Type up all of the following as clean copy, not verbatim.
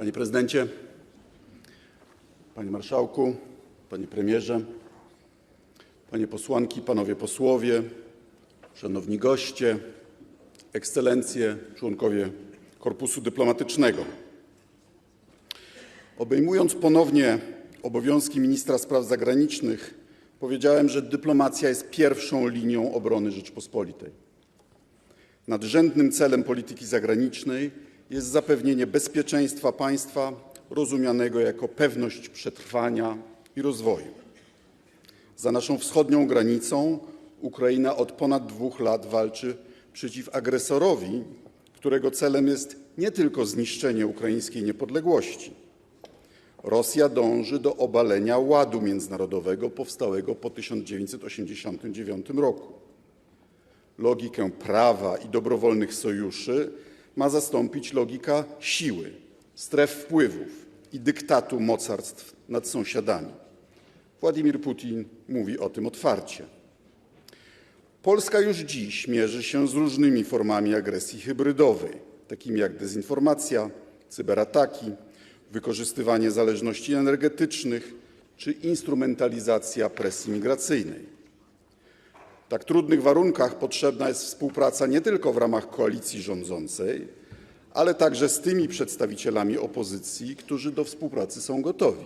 Panie Prezydencie, Panie Marszałku, Panie Premierze, Panie Posłanki, Panowie Posłowie, Szanowni Goście, Ekscelencje, członkowie Korpusu Dyplomatycznego. Obejmując ponownie obowiązki ministra spraw zagranicznych, powiedziałem, że dyplomacja jest pierwszą linią obrony Rzeczypospolitej. Nadrzędnym celem polityki zagranicznej jest zapewnienie bezpieczeństwa państwa rozumianego jako pewność przetrwania i rozwoju. Za naszą wschodnią granicą Ukraina od ponad 2 lat walczy przeciw agresorowi, którego celem jest nie tylko zniszczenie ukraińskiej niepodległości. Rosja dąży do obalenia ładu międzynarodowego powstałego po 1989 roku. Logikę prawa i dobrowolnych sojuszy ma zastąpić logika siły, stref wpływów i dyktatu mocarstw nad sąsiadami. Władimir Putin mówi o tym otwarcie. Polska już dziś mierzy się z różnymi formami agresji hybrydowej, takimi jak dezinformacja, cyberataki, wykorzystywanie zależności energetycznych czy instrumentalizacja presji migracyjnej. W tak trudnych warunkach potrzebna jest współpraca nie tylko w ramach koalicji rządzącej, ale także z tymi przedstawicielami opozycji, którzy do współpracy są gotowi.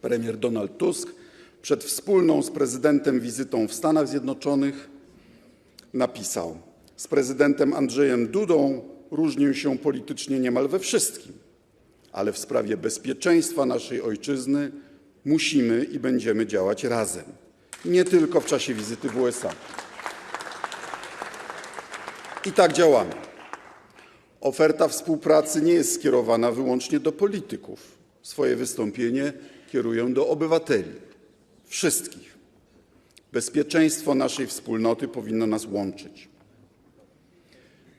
Premier Donald Tusk przed wspólną z prezydentem wizytą w Stanach Zjednoczonych napisał: z prezydentem Andrzejem Dudą różnię się politycznie niemal we wszystkim, ale w sprawie bezpieczeństwa naszej ojczyzny musimy i będziemy działać razem. Nie tylko w czasie wizyty w USA. I tak działamy. Oferta współpracy nie jest skierowana wyłącznie do polityków. Swoje wystąpienie kieruję do obywateli. Wszystkich. Bezpieczeństwo naszej wspólnoty powinno nas łączyć.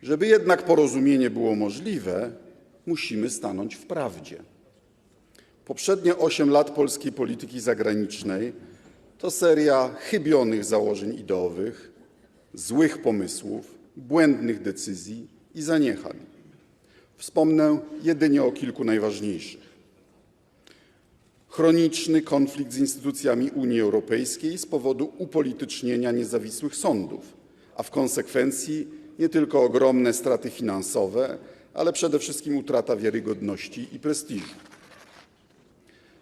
Żeby jednak porozumienie było możliwe, musimy stanąć w prawdzie. Poprzednie 8 lat polskiej polityki zagranicznej to seria chybionych założeń ideowych, złych pomysłów, błędnych decyzji i zaniechań. Wspomnę jedynie o kilku najważniejszych. Chroniczny konflikt z instytucjami Unii Europejskiej z powodu upolitycznienia niezawisłych sądów, a w konsekwencji nie tylko ogromne straty finansowe, ale przede wszystkim utrata wiarygodności i prestiżu.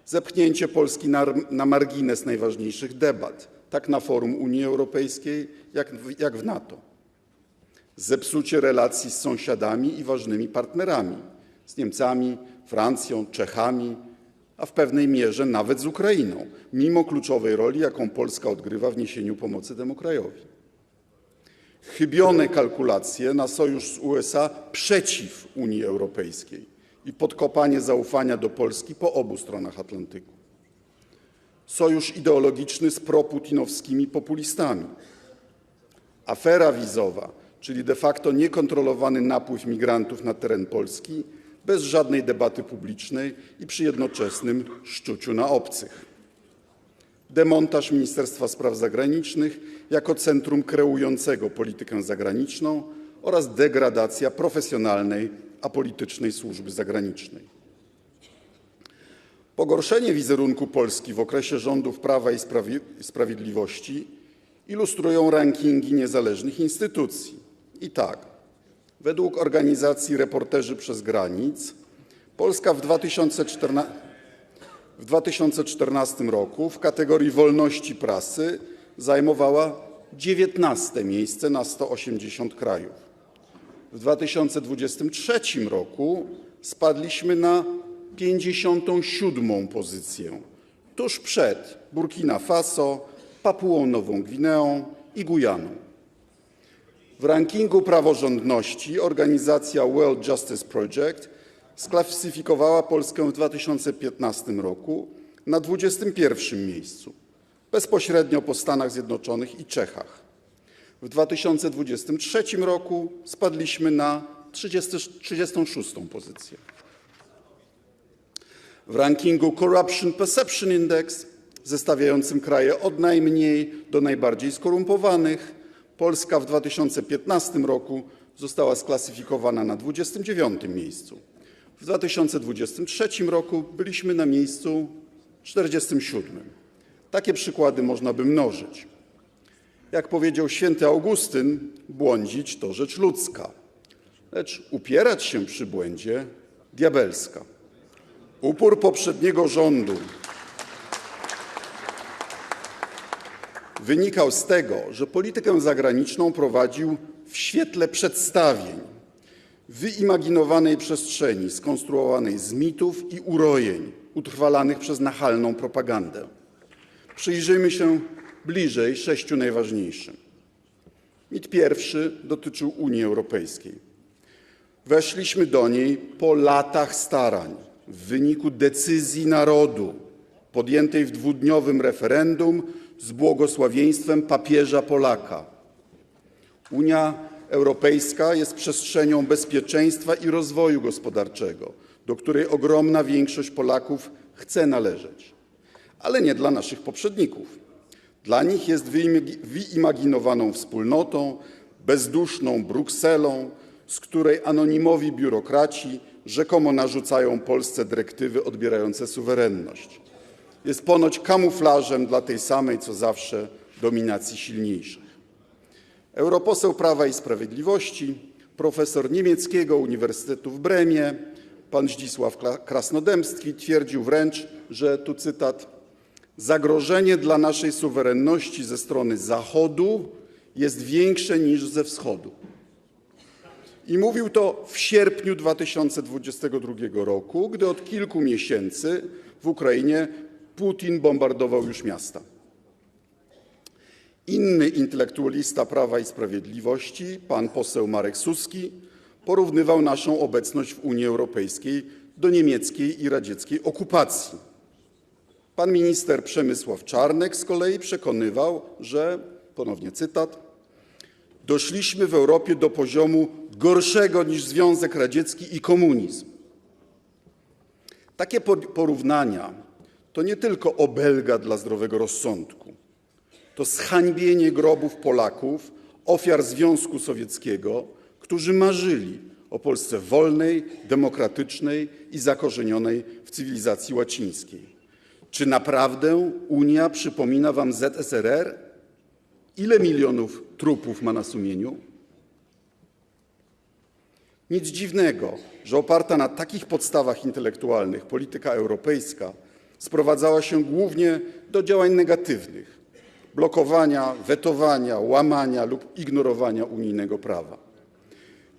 Zepchnięcie Polski na margines najważniejszych debat, tak na forum Unii Europejskiej, jak w NATO. Zepsucie relacji z sąsiadami i ważnymi partnerami, z Niemcami, Francją, Czechami, a w pewnej mierze nawet z Ukrainą, mimo kluczowej roli, jaką Polska odgrywa w niesieniu pomocy temu krajowi. Chybione kalkulacje na sojusz z USA przeciw Unii Europejskiej i podkopanie zaufania do Polski po obu stronach Atlantyku. Sojusz ideologiczny z proputinowskimi populistami. Afera wizowa, czyli de facto niekontrolowany napływ migrantów na teren Polski bez żadnej debaty publicznej i przy jednoczesnym szczuciu na obcych. Demontaż Ministerstwa Spraw Zagranicznych jako centrum kreującego politykę zagraniczną oraz degradacja profesjonalnej, apolitycznej służby zagranicznej. Pogorszenie wizerunku Polski w okresie rządów Prawa i Sprawiedliwości ilustrują rankingi niezależnych instytucji. I tak, według organizacji Reporterzy Bez Granic Polska w 2014 roku w kategorii wolności prasy zajmowała 19. miejsce na 180 krajów. W 2023 roku spadliśmy na 57. pozycję, tuż przed Burkina Faso, Papuą Nową Gwineą i Gujaną. W rankingu praworządności organizacja World Justice Project sklasyfikowała Polskę w 2015 roku na 21. miejscu, bezpośrednio po Stanach Zjednoczonych i Czechach. W 2023 roku spadliśmy na 36. pozycję. W rankingu Corruption Perception Index, zestawiającym kraje od najmniej do najbardziej skorumpowanych, Polska w 2015 roku została sklasyfikowana na 29. miejscu. W 2023 roku byliśmy na miejscu 47. Takie przykłady można by mnożyć. Jak powiedział święty Augustyn, błądzić to rzecz ludzka, lecz upierać się przy błędzie diabelska. Upór poprzedniego rządu wynikał z tego, że politykę zagraniczną prowadził w świetle przedstawień, wyimaginowanej przestrzeni skonstruowanej z mitów i urojeń utrwalanych przez nachalną propagandę. Przyjrzyjmy się bliżej 6 najważniejszym. Mit pierwszy dotyczył Unii Europejskiej. Weszliśmy do niej po latach starań, w wyniku decyzji narodu podjętej w 2-dniowym referendum z błogosławieństwem papieża Polaka. Unia Europejska jest przestrzenią bezpieczeństwa i rozwoju gospodarczego, do której ogromna większość Polaków chce należeć. Ale nie dla naszych poprzedników. Dla nich jest wyimaginowaną wspólnotą, bezduszną Brukselą, z której anonimowi biurokraci rzekomo narzucają Polsce dyrektywy odbierające suwerenność. Jest ponoć kamuflażem dla tej samej, co zawsze, dominacji silniejszych. Europoseł Prawa i Sprawiedliwości, profesor niemieckiego Uniwersytetu w Bremie, pan Zdzisław Krasnodębski twierdził wręcz, że, tu cytat, zagrożenie dla naszej suwerenności ze strony Zachodu jest większe niż ze Wschodu. I mówił to w sierpniu 2022 roku, gdy od kilku miesięcy w Ukrainie Putin bombardował już miasta. Inny intelektualista Prawa i Sprawiedliwości, pan poseł Marek Suski, porównywał naszą obecność w Unii Europejskiej do niemieckiej i radzieckiej okupacji. Pan minister Przemysław Czarnek z kolei przekonywał, że, ponownie cytat, doszliśmy w Europie do poziomu gorszego niż Związek Radziecki i komunizm. Takie porównania to nie tylko obelga dla zdrowego rozsądku. To zhańbienie grobów Polaków, ofiar Związku Sowieckiego, którzy marzyli o Polsce wolnej, demokratycznej i zakorzenionej w cywilizacji łacińskiej. Czy naprawdę Unia przypomina wam ZSRR? Ile milionów trupów ma na sumieniu? Nic dziwnego, że oparta na takich podstawach intelektualnych polityka europejska sprowadzała się głównie do działań negatywnych, blokowania, wetowania, łamania lub ignorowania unijnego prawa.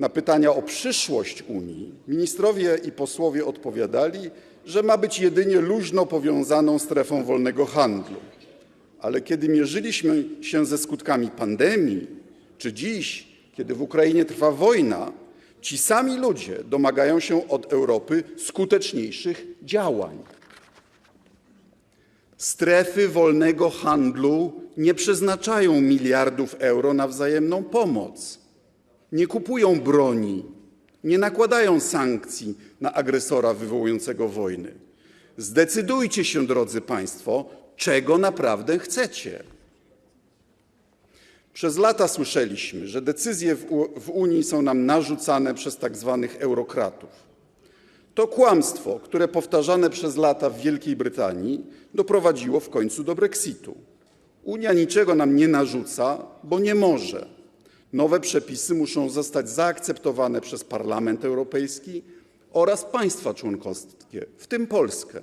Na pytania o przyszłość Unii ministrowie i posłowie odpowiadali, że ma być jedynie luźno powiązaną strefą wolnego handlu. Ale kiedy mierzyliśmy się ze skutkami pandemii, czy dziś, kiedy w Ukrainie trwa wojna, ci sami ludzie domagają się od Europy skuteczniejszych działań. Strefy wolnego handlu nie przeznaczają miliardów euro na wzajemną pomoc, nie kupują broni, nie nakładają sankcji na agresora wywołującego wojny. Zdecydujcie się, drodzy państwo, czego naprawdę chcecie. Przez lata słyszeliśmy, że decyzje w Unii są nam narzucane przez tak zwanych eurokratów. To kłamstwo, które powtarzane przez lata w Wielkiej Brytanii doprowadziło w końcu do Brexitu. Unia niczego nam nie narzuca, bo nie może. Nowe przepisy muszą zostać zaakceptowane przez Parlament Europejski oraz państwa członkowskie, w tym Polskę.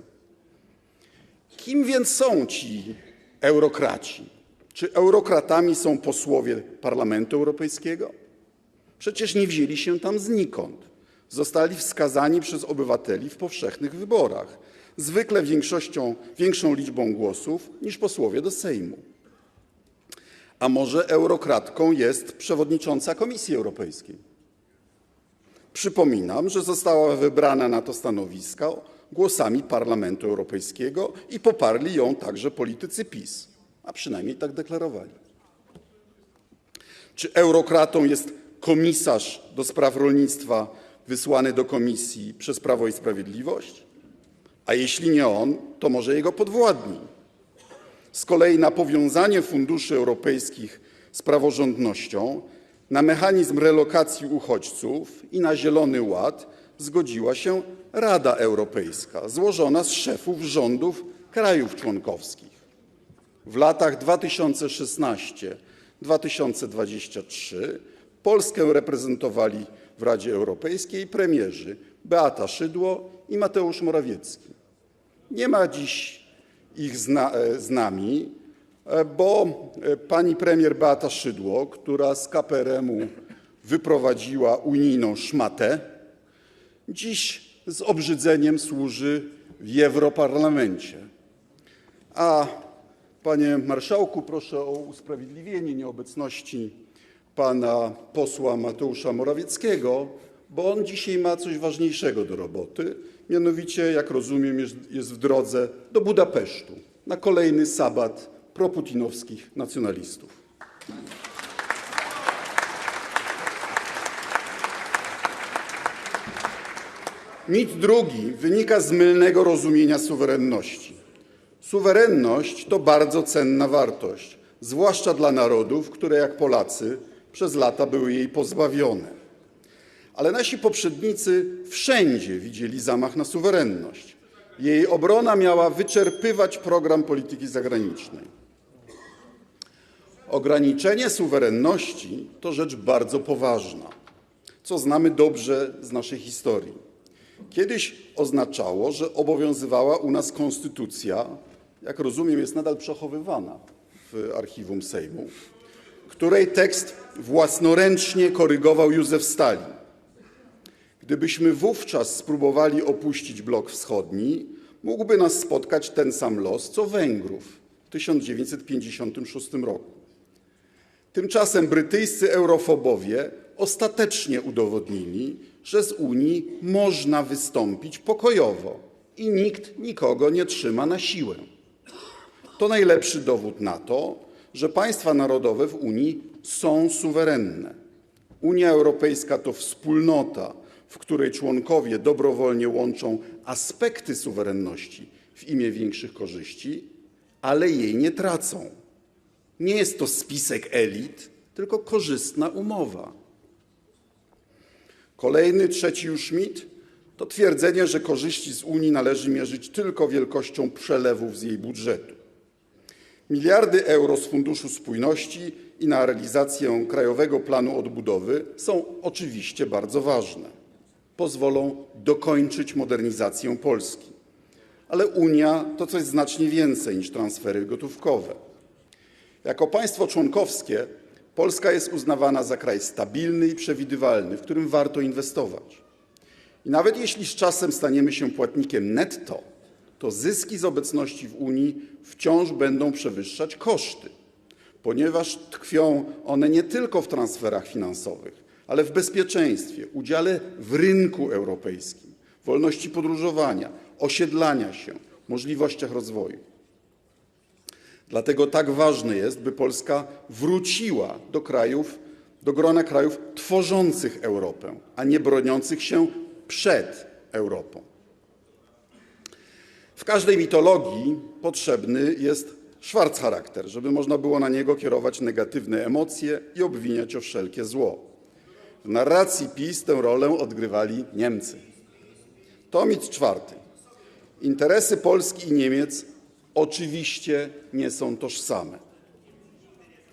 Kim więc są ci eurokraci? Czy eurokratami są posłowie Parlamentu Europejskiego? Przecież nie wzięli się tam znikąd. Zostali wskazani przez obywateli w powszechnych wyborach, zwykle większą liczbą głosów niż posłowie do Sejmu. A może eurokratką jest przewodnicząca Komisji Europejskiej? Przypominam, że została wybrana na to stanowisko głosami Parlamentu Europejskiego i poparli ją także politycy PiS, a przynajmniej tak deklarowali. Czy eurokratą jest komisarz do spraw rolnictwa wysłany do Komisji przez Prawo i Sprawiedliwość? A jeśli nie on, to może jego podwładni. Z kolei na powiązanie funduszy europejskich z praworządnością, na mechanizm relokacji uchodźców i na Zielony Ład zgodziła się Rada Europejska, złożona z szefów rządów krajów członkowskich. W latach 2016-2023 Polskę reprezentowali w Radzie Europejskiej premierzy Beata Szydło i Mateusz Morawiecki. Nie ma dziś ich z nami, bo pani premier Beata Szydło, która z KPRM-u wyprowadziła unijną szmatę, dziś z obrzydzeniem służy w Europarlamencie. A panie marszałku, proszę o usprawiedliwienie nieobecności pana posła Mateusza Morawieckiego, bo on dzisiaj ma coś ważniejszego do roboty, mianowicie, jak rozumiem, jest w drodze do Budapesztu na kolejny sabat proputinowskich nacjonalistów. Mit drugi wynika z mylnego rozumienia suwerenności. Suwerenność to bardzo cenna wartość, zwłaszcza dla narodów, które jak Polacy przez lata były jej pozbawione. Ale nasi poprzednicy wszędzie widzieli zamach na suwerenność. Jej obrona miała wyczerpywać program polityki zagranicznej. Ograniczenie suwerenności to rzecz bardzo poważna, co znamy dobrze z naszej historii. Kiedyś oznaczało, że obowiązywała u nas konstytucja, jak rozumiem, jest nadal przechowywana w archiwum Sejmu, której tekst własnoręcznie korygował Józef Stalin. Gdybyśmy wówczas spróbowali opuścić blok wschodni, mógłby nas spotkać ten sam los, co Węgrów w 1956 roku. Tymczasem brytyjscy eurofobowie ostatecznie udowodnili, że z Unii można wystąpić pokojowo i nikt nikogo nie trzyma na siłę. To najlepszy dowód na to, że państwa narodowe w Unii są suwerenne. Unia Europejska to wspólnota, w której członkowie dobrowolnie łączą aspekty suwerenności w imię większych korzyści, ale jej nie tracą. Nie jest to spisek elit, tylko korzystna umowa. Kolejny, trzeci już mit to twierdzenie, że korzyści z Unii należy mierzyć tylko wielkością przelewów z jej budżetu. Miliardy euro z Funduszu Spójności i na realizację Krajowego Planu Odbudowy są oczywiście bardzo ważne. Pozwolą dokończyć modernizację Polski. Ale Unia to coś znacznie więcej niż transfery gotówkowe. Jako państwo członkowskie Polska jest uznawana za kraj stabilny i przewidywalny, w którym warto inwestować. I nawet jeśli z czasem staniemy się płatnikiem netto, to zyski z obecności w Unii wciąż będą przewyższać koszty, ponieważ tkwią one nie tylko w transferach finansowych, ale w bezpieczeństwie, udziale w rynku europejskim, wolności podróżowania, osiedlania się, możliwościach rozwoju. Dlatego tak ważne jest, by Polska wróciła do grona krajów tworzących Europę, a nie broniących się przed Europą. W każdej mitologii potrzebny jest Schwarzcharakter, żeby można było na niego kierować negatywne emocje i obwiniać o wszelkie zło. W narracji PiS tę rolę odgrywali Niemcy. To mit czwarty. Interesy Polski i Niemiec oczywiście nie są tożsame.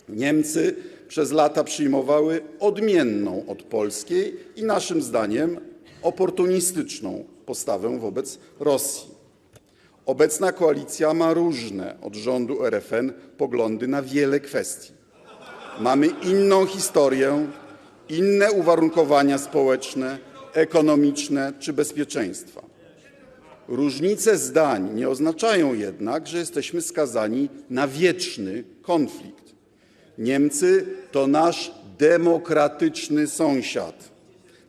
Niemcy przez lata przyjmowały odmienną od polskiej i naszym zdaniem oportunistyczną postawę wobec Rosji. Obecna koalicja ma różne od rządu RFN poglądy na wiele kwestii. Mamy inną historię, inne uwarunkowania społeczne, ekonomiczne czy bezpieczeństwa. Różnice zdań nie oznaczają jednak, że jesteśmy skazani na wieczny konflikt. Niemcy to nasz demokratyczny sąsiad,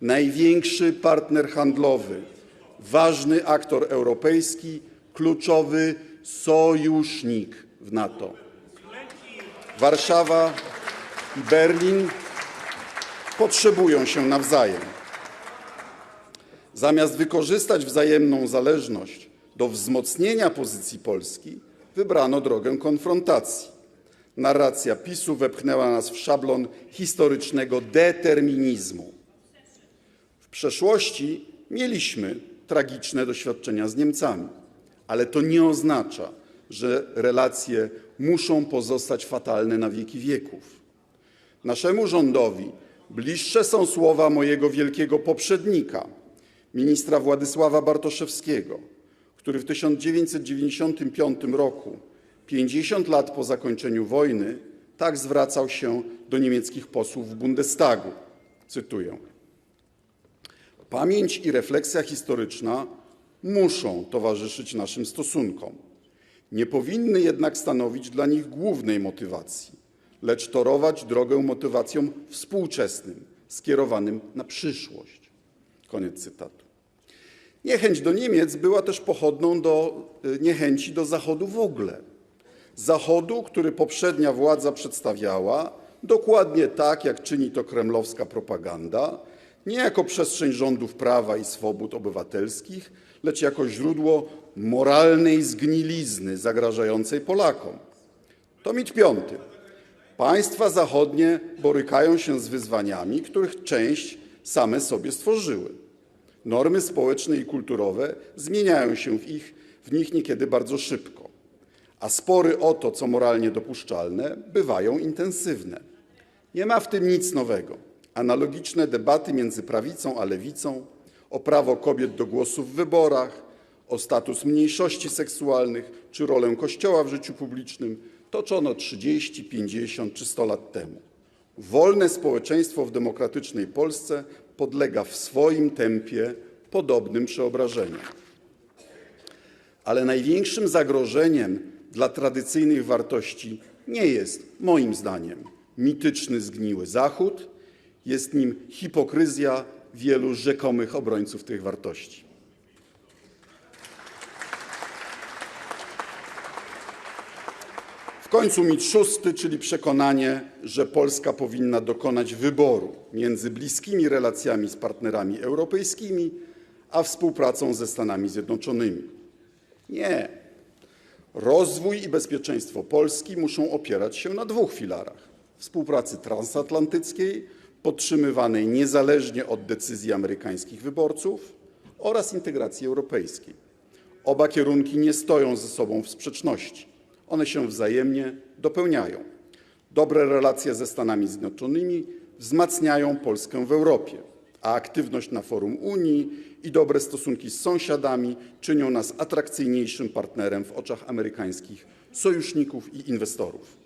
największy partner handlowy, ważny aktor europejski, kluczowy sojusznik w NATO. Warszawa i Berlin potrzebują się nawzajem. Zamiast wykorzystać wzajemną zależność do wzmocnienia pozycji Polski, wybrano drogę konfrontacji. Narracja PiS-u wepchnęła nas w szablon historycznego determinizmu. W przeszłości mieliśmy tragiczne doświadczenia z Niemcami. Ale to nie oznacza, że relacje muszą pozostać fatalne na wieki wieków. Naszemu rządowi bliższe są słowa mojego wielkiego poprzednika, ministra Władysława Bartoszewskiego, który w 1995 roku, 50 lat po zakończeniu wojny, tak zwracał się do niemieckich posłów w Bundestagu. Cytuję: pamięć i refleksja historyczna muszą towarzyszyć naszym stosunkom. Nie powinny jednak stanowić dla nich głównej motywacji, lecz torować drogę motywacjom współczesnym, skierowanym na przyszłość. Koniec cytatu. Niechęć do Niemiec była też pochodną do niechęci do Zachodu w ogóle. Zachodu, który poprzednia władza przedstawiała dokładnie tak, jak czyni to kremlowska propaganda, nie jako przestrzeń rządów prawa i swobód obywatelskich, lecz jako źródło moralnej zgnilizny zagrażającej Polakom. To mit piąty. Państwa zachodnie borykają się z wyzwaniami, których część same sobie stworzyły. Normy społeczne i kulturowe zmieniają się w nich niekiedy bardzo szybko, a spory o to, co moralnie dopuszczalne, bywają intensywne. Nie ma w tym nic nowego. Analogiczne debaty między prawicą a lewicą o prawo kobiet do głosu w wyborach, o status mniejszości seksualnych czy rolę Kościoła w życiu publicznym toczono 30, 50 czy 100 lat temu. Wolne społeczeństwo w demokratycznej Polsce podlega w swoim tempie podobnym przeobrażeniom. Ale największym zagrożeniem dla tradycyjnych wartości nie jest, moim zdaniem, mityczny zgniły Zachód, jest nim hipokryzja wielu rzekomych obrońców tych wartości. W końcu mit szósty, czyli przekonanie, że Polska powinna dokonać wyboru między bliskimi relacjami z partnerami europejskimi, a współpracą ze Stanami Zjednoczonymi. Nie. Rozwój i bezpieczeństwo Polski muszą opierać się na dwóch filarach: współpracy transatlantyckiej, podtrzymywanej niezależnie od decyzji amerykańskich wyborców, oraz integracji europejskiej. Oba kierunki nie stoją ze sobą w sprzeczności. One się wzajemnie dopełniają. Dobre relacje ze Stanami Zjednoczonymi wzmacniają Polskę w Europie, a aktywność na forum Unii i dobre stosunki z sąsiadami czynią nas atrakcyjniejszym partnerem w oczach amerykańskich sojuszników i inwestorów.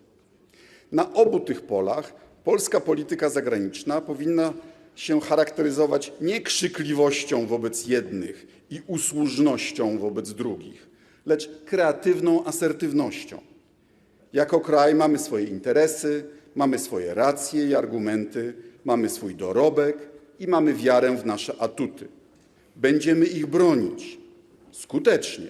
Na obu tych polach polska polityka zagraniczna powinna się charakteryzować nie krzykliwością wobec jednych i usłużnością wobec drugich, lecz kreatywną asertywnością. Jako kraj mamy swoje interesy, mamy swoje racje i argumenty, mamy swój dorobek i mamy wiarę w nasze atuty. Będziemy ich bronić skutecznie,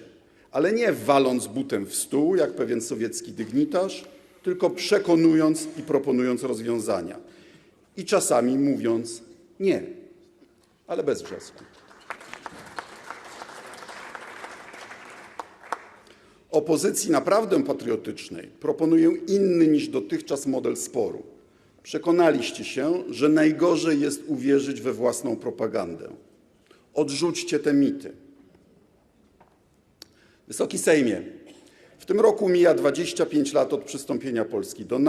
ale nie waląc butem w stół, jak pewien sowiecki dygnitarz, tylko przekonując i proponując rozwiązania. I czasami mówiąc nie, ale bez wrzasku. Opozycji naprawdę patriotycznej proponuję inny niż dotychczas model sporu. Przekonaliście się, że najgorzej jest uwierzyć we własną propagandę. Odrzućcie te mity. Wysoki Sejmie, w tym roku mija 25 lat od przystąpienia Polski do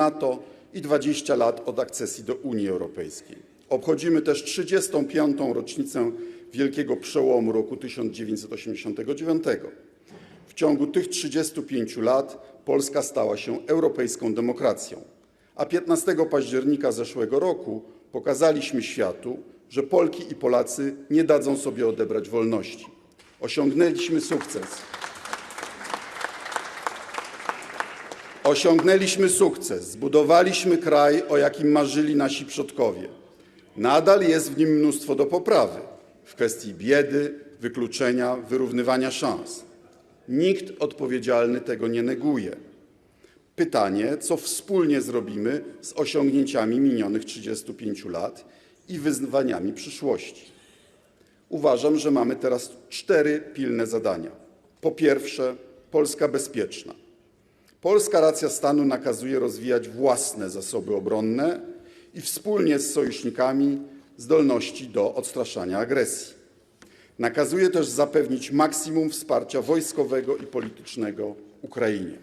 i 20 lat od akcesji do Unii Europejskiej. Obchodzimy też 35. rocznicę wielkiego przełomu roku 1989. W ciągu tych 35 lat Polska stała się europejską demokracją, a 15 października zeszłego roku pokazaliśmy światu, że Polki i Polacy nie dadzą sobie odebrać wolności. Osiągnęliśmy sukces. Osiągnęliśmy sukces, zbudowaliśmy kraj, o jakim marzyli nasi przodkowie. Nadal jest w nim mnóstwo do poprawy w kwestii biedy, wykluczenia, wyrównywania szans. Nikt odpowiedzialny tego nie neguje. Pytanie, co wspólnie zrobimy z osiągnięciami minionych 35 lat i wyzwaniami przyszłości. Uważam, że mamy teraz 4 pilne zadania. Po pierwsze, Polska bezpieczna. Polska racja stanu nakazuje rozwijać własne zasoby obronne i wspólnie z sojusznikami zdolności do odstraszania agresji. Nakazuje też zapewnić maksimum wsparcia wojskowego i politycznego Ukrainie.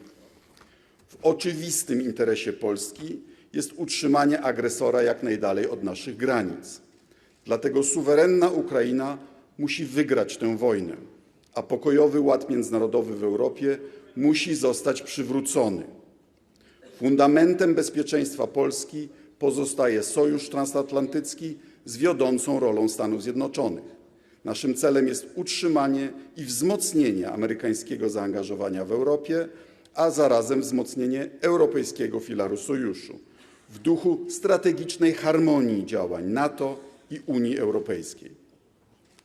W oczywistym interesie Polski jest utrzymanie agresora jak najdalej od naszych granic. Dlatego suwerenna Ukraina musi wygrać tę wojnę, a pokojowy ład międzynarodowy w Europie musi zostać przywrócony. Fundamentem bezpieczeństwa Polski pozostaje sojusz transatlantycki z wiodącą rolą Stanów Zjednoczonych. Naszym celem jest utrzymanie i wzmocnienie amerykańskiego zaangażowania w Europie, a zarazem wzmocnienie europejskiego filaru sojuszu w duchu strategicznej harmonii działań NATO i Unii Europejskiej.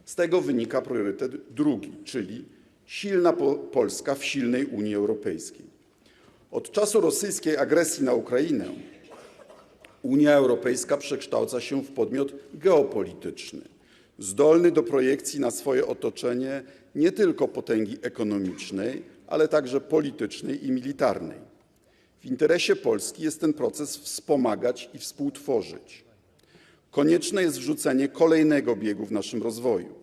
Z tego wynika priorytet drugi, czyli silna Polska w silnej Unii Europejskiej. Od czasu rosyjskiej agresji na Ukrainę Unia Europejska przekształca się w podmiot geopolityczny, zdolny do projekcji na swoje otoczenie nie tylko potęgi ekonomicznej, ale także politycznej i militarnej. W interesie Polski jest ten proces wspomagać i współtworzyć. Konieczne jest wrzucenie kolejnego biegu w naszym rozwoju.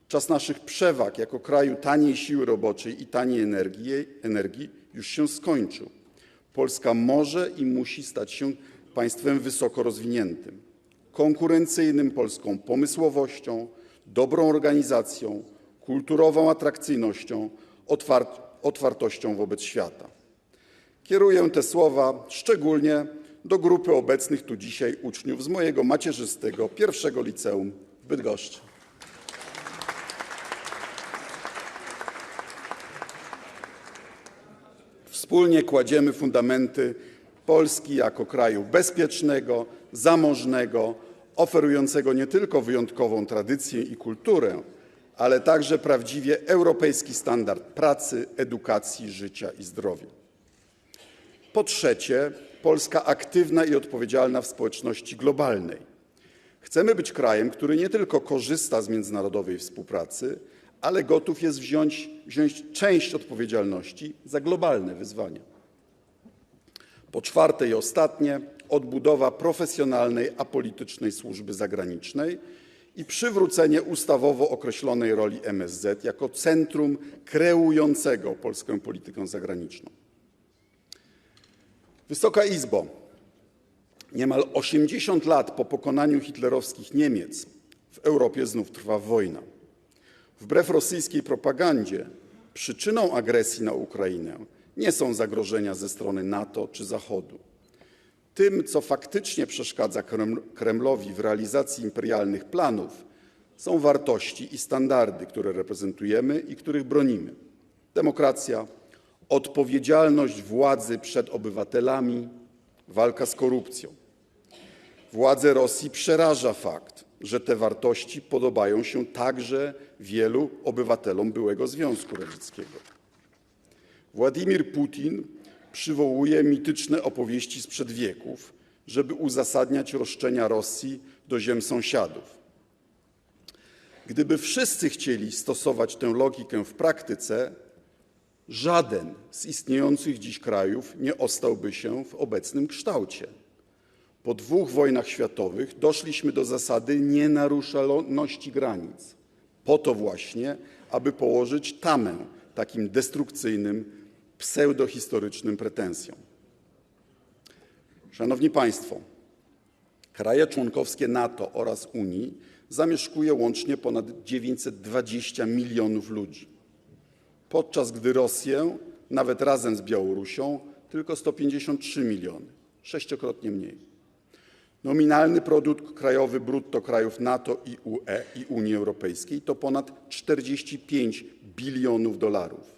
Czas naszych przewag jako kraju taniej siły roboczej i taniej energii już się skończył. Polska może i musi stać się państwem wysoko rozwiniętym, konkurencyjnym polską pomysłowością, dobrą organizacją, kulturową atrakcyjnością, otwartością wobec świata. Kieruję te słowa szczególnie do grupy obecnych tu dzisiaj uczniów z mojego macierzystego pierwszego liceum w Bydgoszczy. Wspólnie kładziemy fundamenty Polski jako kraju bezpiecznego, zamożnego, oferującego nie tylko wyjątkową tradycję i kulturę, ale także prawdziwie europejski standard pracy, edukacji, życia i zdrowia. Po trzecie, Polska aktywna i odpowiedzialna w społeczności globalnej. Chcemy być krajem, który nie tylko korzysta z międzynarodowej współpracy, ale gotów jest wziąć część odpowiedzialności za globalne wyzwania. Po czwarte i ostatnie, odbudowa profesjonalnej, apolitycznej służby zagranicznej i przywrócenie ustawowo określonej roli MSZ jako centrum kreującego polską politykę zagraniczną. Wysoka Izbo, niemal 80 lat po pokonaniu hitlerowskich Niemiec w Europie znów trwa wojna. Wbrew rosyjskiej propagandzie przyczyną agresji na Ukrainę nie są zagrożenia ze strony NATO czy Zachodu. Tym, co faktycznie przeszkadza Kremlowi w realizacji imperialnych planów, są wartości i standardy, które reprezentujemy i których bronimy. Demokracja, odpowiedzialność władzy przed obywatelami, walka z korupcją. Władze Rosji przeraża fakt, że te wartości podobają się także wielu obywatelom byłego Związku Radzieckiego. Władimir Putin przywołuje mityczne opowieści sprzed wieków, żeby uzasadniać roszczenia Rosji do ziem sąsiadów. Gdyby wszyscy chcieli stosować tę logikę w praktyce, żaden z istniejących dziś krajów nie ostałby się w obecnym kształcie. Po 2 wojnach światowych doszliśmy do zasady nienaruszalności granic. Po to właśnie, aby położyć tamę takim destrukcyjnym, pseudohistorycznym pretensjom. Szanowni Państwo, kraje członkowskie NATO oraz Unii zamieszkuje łącznie ponad 920 milionów ludzi, podczas gdy Rosję, nawet razem z Białorusią, tylko 153 miliony, 6-krotnie mniej. Nominalny produkt krajowy brutto krajów NATO i UE i Unii Europejskiej to ponad 45 bilionów dolarów.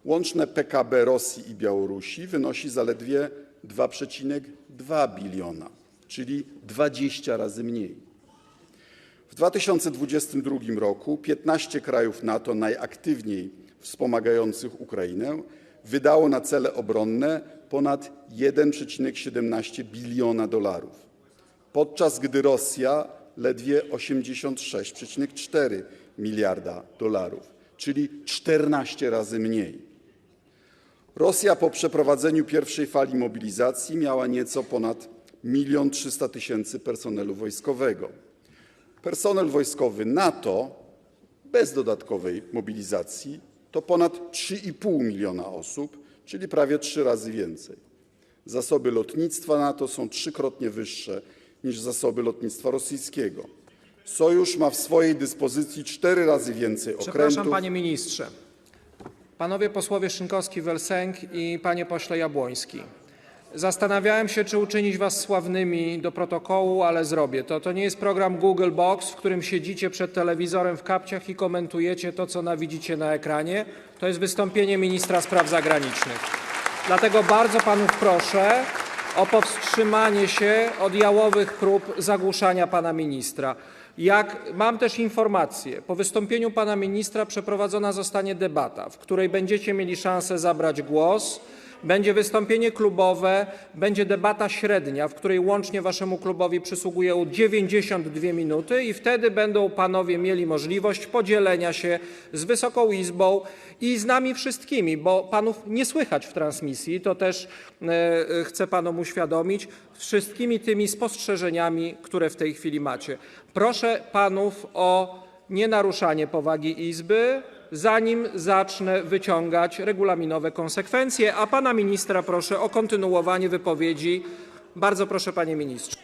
Łączne PKB Rosji i Białorusi wynosi zaledwie 2,2 biliona, czyli 20 razy mniej. W 2022 roku 15 krajów NATO najaktywniej wspomagających Ukrainę wydało na cele obronne ponad 1,17 biliona dolarów, podczas gdy Rosja ledwie 86,4 miliarda dolarów, czyli 14 razy mniej. Rosja po przeprowadzeniu pierwszej fali mobilizacji miała nieco ponad 1 300 000 personelu wojskowego. Personel wojskowy NATO bez dodatkowej mobilizacji to ponad 3,5 miliona osób, czyli prawie 3 razy więcej. Zasoby lotnictwa NATO są 3-krotnie wyższe niż zasoby lotnictwa rosyjskiego. Sojusz ma w swojej dyspozycji 4 razy więcej okrętów. Przepraszam, panie ministrze. Panowie posłowie Szynkowski-Welsenk i panie pośle Jabłoński. Zastanawiałem się, czy uczynić was sławnymi do protokołu, ale zrobię to. To nie jest program Google Box, w którym siedzicie przed telewizorem w kapciach i komentujecie to, co widzicie na ekranie. To jest wystąpienie ministra spraw zagranicznych. Dlatego bardzo panów proszę o powstrzymanie się od jałowych prób zagłuszania pana ministra. Mam też informację, po wystąpieniu pana ministra przeprowadzona zostanie debata, w której będziecie mieli szansę zabrać głos. Będzie wystąpienie klubowe, będzie debata średnia, w której łącznie waszemu klubowi przysługują 92 minuty i wtedy będą panowie mieli możliwość podzielenia się z Wysoką Izbą i z nami wszystkimi, bo panów nie słychać w transmisji, to też chcę panom uświadomić, wszystkimi tymi spostrzeżeniami, które w tej chwili macie. Proszę panów o nienaruszanie powagi Izby, zanim zacznę wyciągać regulaminowe konsekwencje, a pana ministra proszę o kontynuowanie wypowiedzi. Bardzo proszę, panie ministrze.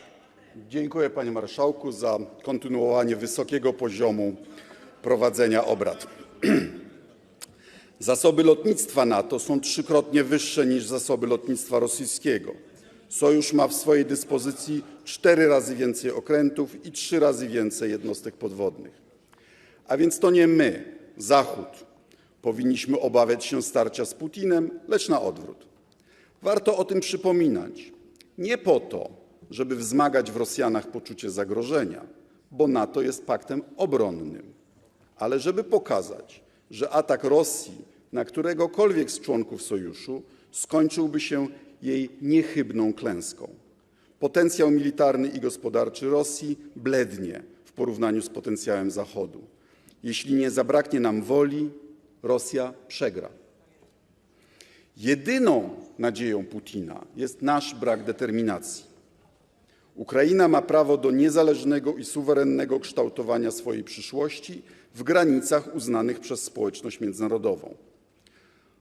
Dziękuję, panie marszałku, za kontynuowanie wysokiego poziomu prowadzenia obrad. Zasoby lotnictwa NATO są 3-krotnie wyższe niż zasoby lotnictwa rosyjskiego. Sojusz ma w swojej dyspozycji 4 razy więcej okrętów i 3 razy więcej jednostek podwodnych. A więc to nie my, Zachód, powinniśmy obawiać się starcia z Putinem, lecz na odwrót. Warto o tym przypominać. Nie po to, żeby wzmagać w Rosjanach poczucie zagrożenia, bo NATO jest paktem obronnym, ale żeby pokazać, że atak Rosji na któregokolwiek z członków sojuszu skończyłby się jej niechybną klęską. Potencjał militarny i gospodarczy Rosji blednie w porównaniu z potencjałem Zachodu. Jeśli nie zabraknie nam woli, Rosja przegra. Jedyną nadzieją Putina jest nasz brak determinacji. Ukraina ma prawo do niezależnego i suwerennego kształtowania swojej przyszłości w granicach uznanych przez społeczność międzynarodową.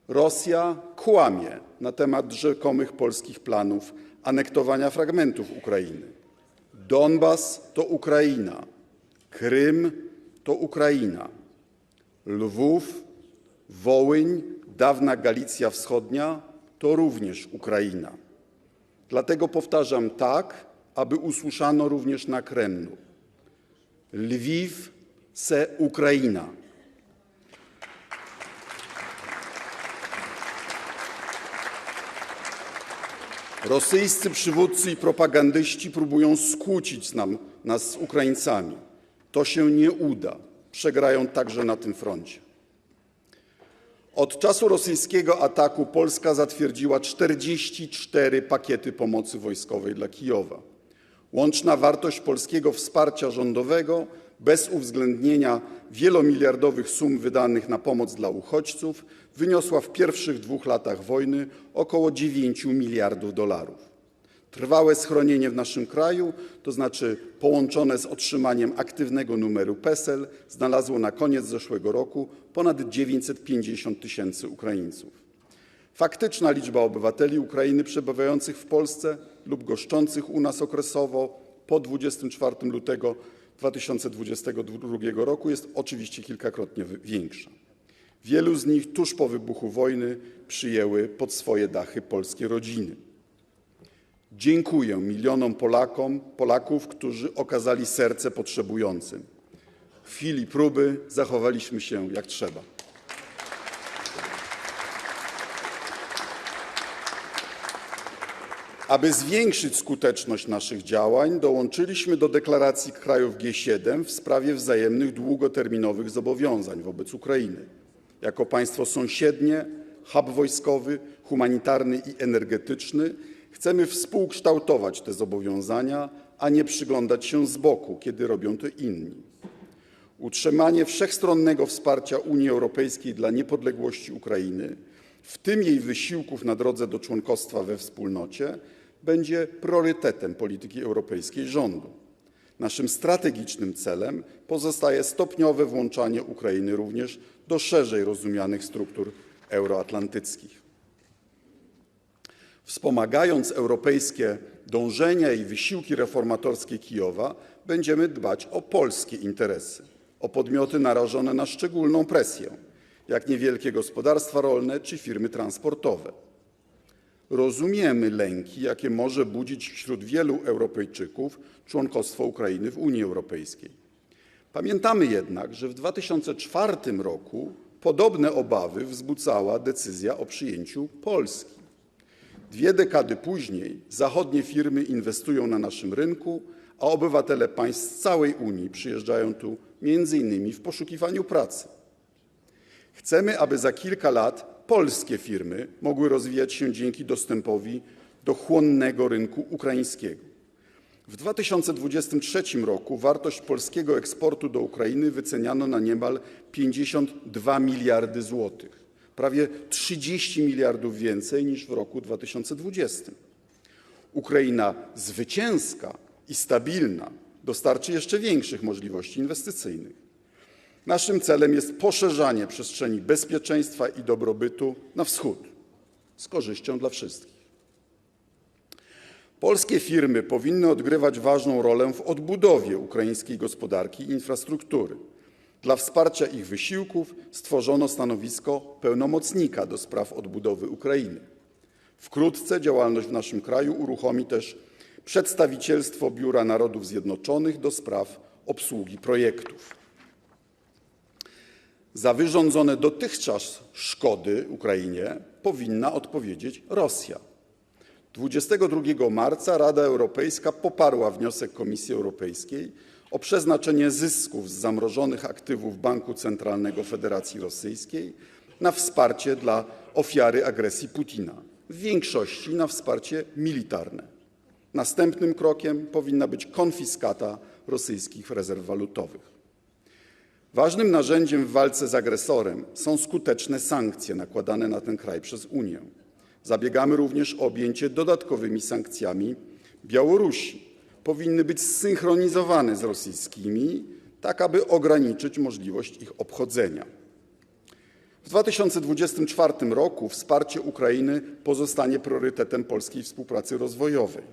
Rosja kłamie na temat rzekomych polskich planów anektowania fragmentów Ukrainy. Donbas to Ukraina, Krym to Ukraina, Lwów, Wołyń, dawna Galicja Wschodnia to również Ukraina. Dlatego powtarzam tak, aby usłyszano również na Kremlu. Lwiw se Ukraina. Rosyjscy przywódcy i propagandyści próbują skłócić nas z Ukraińcami. To się nie uda. Przegrają także na tym froncie. Od czasu rosyjskiego ataku Polska zatwierdziła 44 pakiety pomocy wojskowej dla Kijowa. Łączna wartość polskiego wsparcia rządowego bez uwzględnienia wielomiliardowych sum wydanych na pomoc dla uchodźców wyniosła w pierwszych 2 latach wojny około 9 miliardów dolarów. Trwałe schronienie w naszym kraju, to znaczy połączone z otrzymaniem aktywnego numeru PESEL, znalazło na koniec zeszłego roku ponad 950 000 Ukraińców. Faktyczna liczba obywateli Ukrainy przebywających w Polsce lub goszczących u nas okresowo po 24 lutego 2022 roku jest oczywiście kilkakrotnie większa. Wielu z nich tuż po wybuchu wojny przyjęły pod swoje dachy polskie rodziny. Dziękuję milionom Polaków, którzy okazali serce potrzebującym. W chwili próby zachowaliśmy się jak trzeba. Aby zwiększyć skuteczność naszych działań, dołączyliśmy do deklaracji krajów G7 w sprawie wzajemnych długoterminowych zobowiązań wobec Ukrainy. Jako państwo sąsiednie, hub wojskowy, humanitarny i energetyczny chcemy współkształtować te zobowiązania, a nie przyglądać się z boku, kiedy robią to inni. Utrzymanie wszechstronnego wsparcia Unii Europejskiej dla niepodległości Ukrainy, w tym jej wysiłków na drodze do członkostwa we wspólnocie, będzie priorytetem polityki europejskiej rządu. Naszym strategicznym celem pozostaje stopniowe włączanie Ukrainy również do szerzej rozumianych struktur euroatlantyckich. Wspomagając europejskie dążenia i wysiłki reformatorskie Kijowa, będziemy dbać o polskie interesy, o podmioty narażone na szczególną presję, jak niewielkie gospodarstwa rolne czy firmy transportowe. Rozumiemy lęki, jakie może budzić wśród wielu Europejczyków członkostwo Ukrainy w Unii Europejskiej. Pamiętamy jednak, że w 2004 roku podobne obawy wzbudzała decyzja o przyjęciu Polski. 2 dekady później zachodnie firmy inwestują na naszym rynku, a obywatele państw z całej Unii przyjeżdżają tu m.in. w poszukiwaniu pracy. Chcemy, aby za kilka lat polskie firmy mogły rozwijać się dzięki dostępowi do chłonnego rynku ukraińskiego. W 2023 roku wartość polskiego eksportu do Ukrainy wyceniano na niemal 52 miliardy złotych, prawie 30 miliardów więcej niż w roku 2020. Ukraina zwycięska i stabilna dostarczy jeszcze większych możliwości inwestycyjnych. Naszym celem jest poszerzanie przestrzeni bezpieczeństwa i dobrobytu na wschód z korzyścią dla wszystkich. Polskie firmy powinny odgrywać ważną rolę w odbudowie ukraińskiej gospodarki i infrastruktury. Dla wsparcia ich wysiłków stworzono stanowisko pełnomocnika do spraw odbudowy Ukrainy. Wkrótce działalność w naszym kraju uruchomi też przedstawicielstwo Biura Narodów Zjednoczonych do spraw obsługi projektów. Za wyrządzone dotychczas szkody Ukrainie powinna odpowiedzieć Rosja. 22 marca Rada Europejska poparła wniosek Komisji Europejskiej o przeznaczenie zysków z zamrożonych aktywów Banku Centralnego Federacji Rosyjskiej na wsparcie dla ofiary agresji Putina, w większości na wsparcie militarne. Następnym krokiem powinna być konfiskata rosyjskich rezerw walutowych. Ważnym narzędziem w walce z agresorem są skuteczne sankcje nakładane na ten kraj przez Unię. Zabiegamy również o objęcie dodatkowymi sankcjami Białorusi. Powinny być zsynchronizowane z rosyjskimi, tak aby ograniczyć możliwość ich obchodzenia. W 2024 roku wsparcie Ukrainy pozostanie priorytetem polskiej współpracy rozwojowej.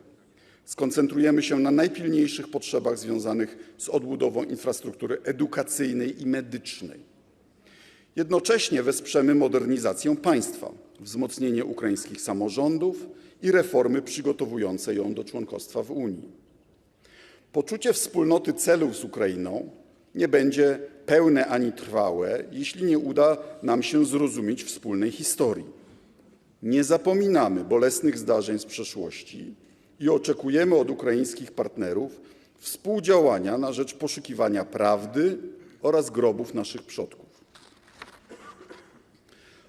Skoncentrujemy się na najpilniejszych potrzebach związanych z odbudową infrastruktury edukacyjnej i medycznej. Jednocześnie wesprzemy modernizację państwa, wzmocnienie ukraińskich samorządów i reformy przygotowujące ją do członkostwa w Unii. Poczucie wspólnoty celów z Ukrainą nie będzie pełne ani trwałe, jeśli nie uda nam się zrozumieć wspólnej historii. Nie zapominamy bolesnych zdarzeń z przeszłości i oczekujemy od ukraińskich partnerów współdziałania na rzecz poszukiwania prawdy oraz grobów naszych przodków.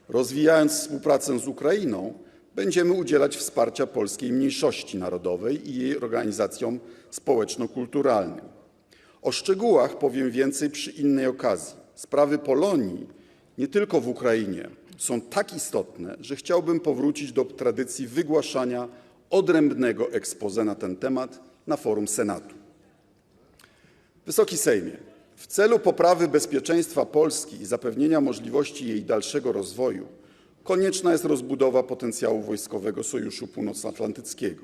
Rozwijając współpracę z Ukrainą, będziemy udzielać wsparcia polskiej mniejszości narodowej i jej organizacjom społeczno-kulturalnym. O szczegółach powiem więcej przy innej okazji. Sprawy Polonii, nie tylko w Ukrainie, są tak istotne, że chciałbym powrócić do tradycji wygłaszania odrębnego exposé na ten temat na forum Senatu. Wysoki Sejmie, w celu poprawy bezpieczeństwa Polski i zapewnienia możliwości jej dalszego rozwoju konieczna jest rozbudowa potencjału wojskowego Sojuszu Północnoatlantyckiego.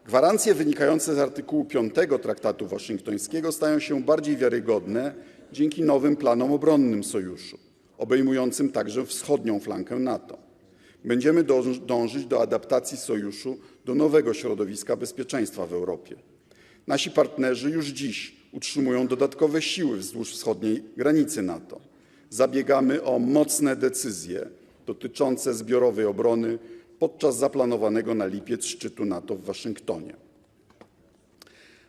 Gwarancje wynikające z artykułu 5 Traktatu Waszyngtońskiego stają się bardziej wiarygodne dzięki nowym planom obronnym Sojuszu, obejmującym także wschodnią flankę NATO. Będziemy dążyć do adaptacji Sojuszu do nowego środowiska bezpieczeństwa w Europie. Nasi partnerzy już dziś utrzymują dodatkowe siły wzdłuż wschodniej granicy NATO. Zabiegamy o mocne decyzje dotyczące zbiorowej obrony podczas zaplanowanego na lipiec szczytu NATO w Waszyngtonie.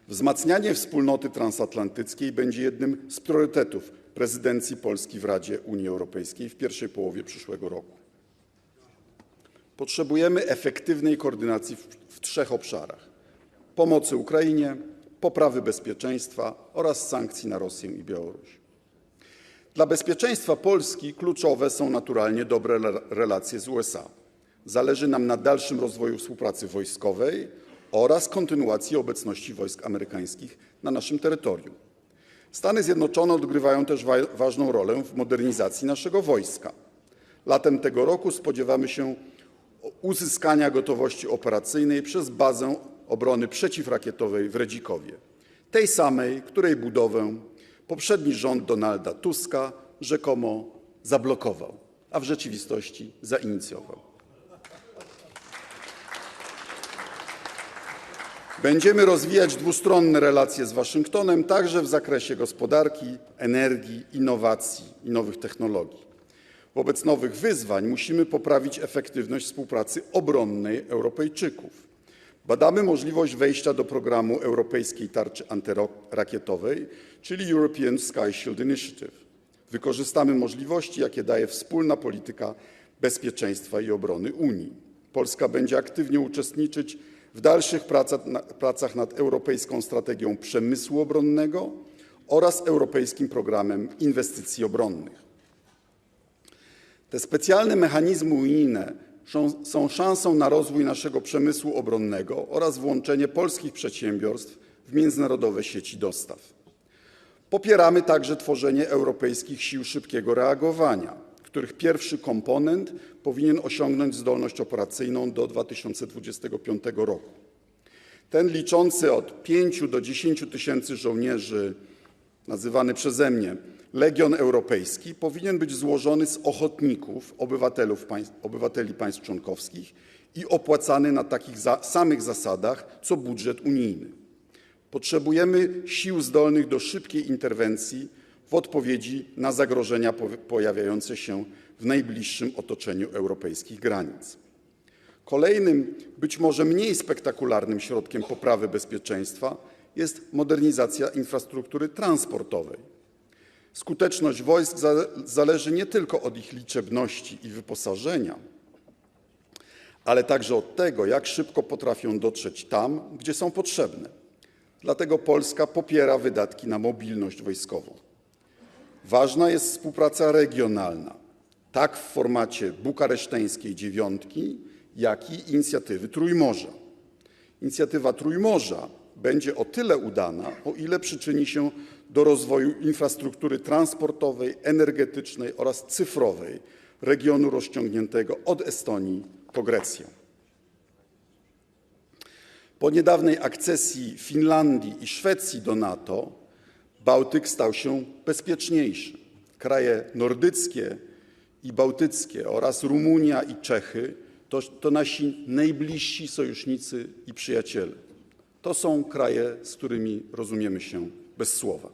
Wzmacnianie wspólnoty transatlantyckiej będzie jednym z priorytetów prezydencji Polski w Radzie Unii Europejskiej w pierwszej połowie przyszłego roku. Potrzebujemy efektywnej koordynacji w 3 obszarach: pomocy Ukrainie, poprawy bezpieczeństwa oraz sankcji na Rosję i Białoruś. Dla bezpieczeństwa Polski kluczowe są naturalnie dobre relacje z USA. Zależy nam na dalszym rozwoju współpracy wojskowej oraz kontynuacji obecności wojsk amerykańskich na naszym terytorium. Stany Zjednoczone odgrywają też ważną rolę w modernizacji naszego wojska. Latem tego roku spodziewamy się uzyskania gotowości operacyjnej przez bazę obrony przeciwrakietowej w Redzikowie. Tej samej, której budowę poprzedni rząd Donalda Tuska rzekomo zablokował, a w rzeczywistości zainicjował. Będziemy rozwijać dwustronne relacje z Waszyngtonem także w zakresie gospodarki, energii, innowacji i nowych technologii. Wobec nowych wyzwań musimy poprawić efektywność współpracy obronnej Europejczyków. Badamy możliwość wejścia do programu Europejskiej Tarczy Antyrakietowej, czyli European Sky Shield Initiative. Wykorzystamy możliwości, jakie daje wspólna polityka bezpieczeństwa i obrony Unii. Polska będzie aktywnie uczestniczyć w dalszych pracach nad Europejską Strategią Przemysłu Obronnego oraz Europejskim Programem Inwestycji Obronnych. Te specjalne mechanizmy unijne są szansą na rozwój naszego przemysłu obronnego oraz włączenie polskich przedsiębiorstw w międzynarodowe sieci dostaw. Popieramy także tworzenie europejskich sił szybkiego reagowania, których pierwszy komponent powinien osiągnąć zdolność operacyjną do 2025 roku. Ten liczący od 5 do 10 tysięcy żołnierzy, nazywany przeze mnie Legion Europejski, powinien być złożony z ochotników, obywateli państw członkowskich i opłacany na takich samych zasadach co budżet unijny. Potrzebujemy sił zdolnych do szybkiej interwencji w odpowiedzi na zagrożenia pojawiające się w najbliższym otoczeniu europejskich granic. Kolejnym, być może mniej spektakularnym środkiem poprawy bezpieczeństwa jest modernizacja infrastruktury transportowej. Skuteczność wojsk zależy nie tylko od ich liczebności i wyposażenia, ale także od tego, jak szybko potrafią dotrzeć tam, gdzie są potrzebne. Dlatego Polska popiera wydatki na mobilność wojskową. Ważna jest współpraca regionalna, tak w formacie bukareszteńskiej dziewiątki, jak i inicjatywy Trójmorza. Inicjatywa Trójmorza będzie o tyle udana, o ile przyczyni się do rozwoju infrastruktury transportowej, energetycznej oraz cyfrowej regionu rozciągniętego od Estonii po Grecję. Po niedawnej akcesji Finlandii i Szwecji do NATO Bałtyk stał się bezpieczniejszy. Kraje nordyckie i bałtyckie oraz Rumunia i Czechy to nasi najbliżsi sojusznicy i przyjaciele. To są kraje, z którymi rozumiemy się bez słowa.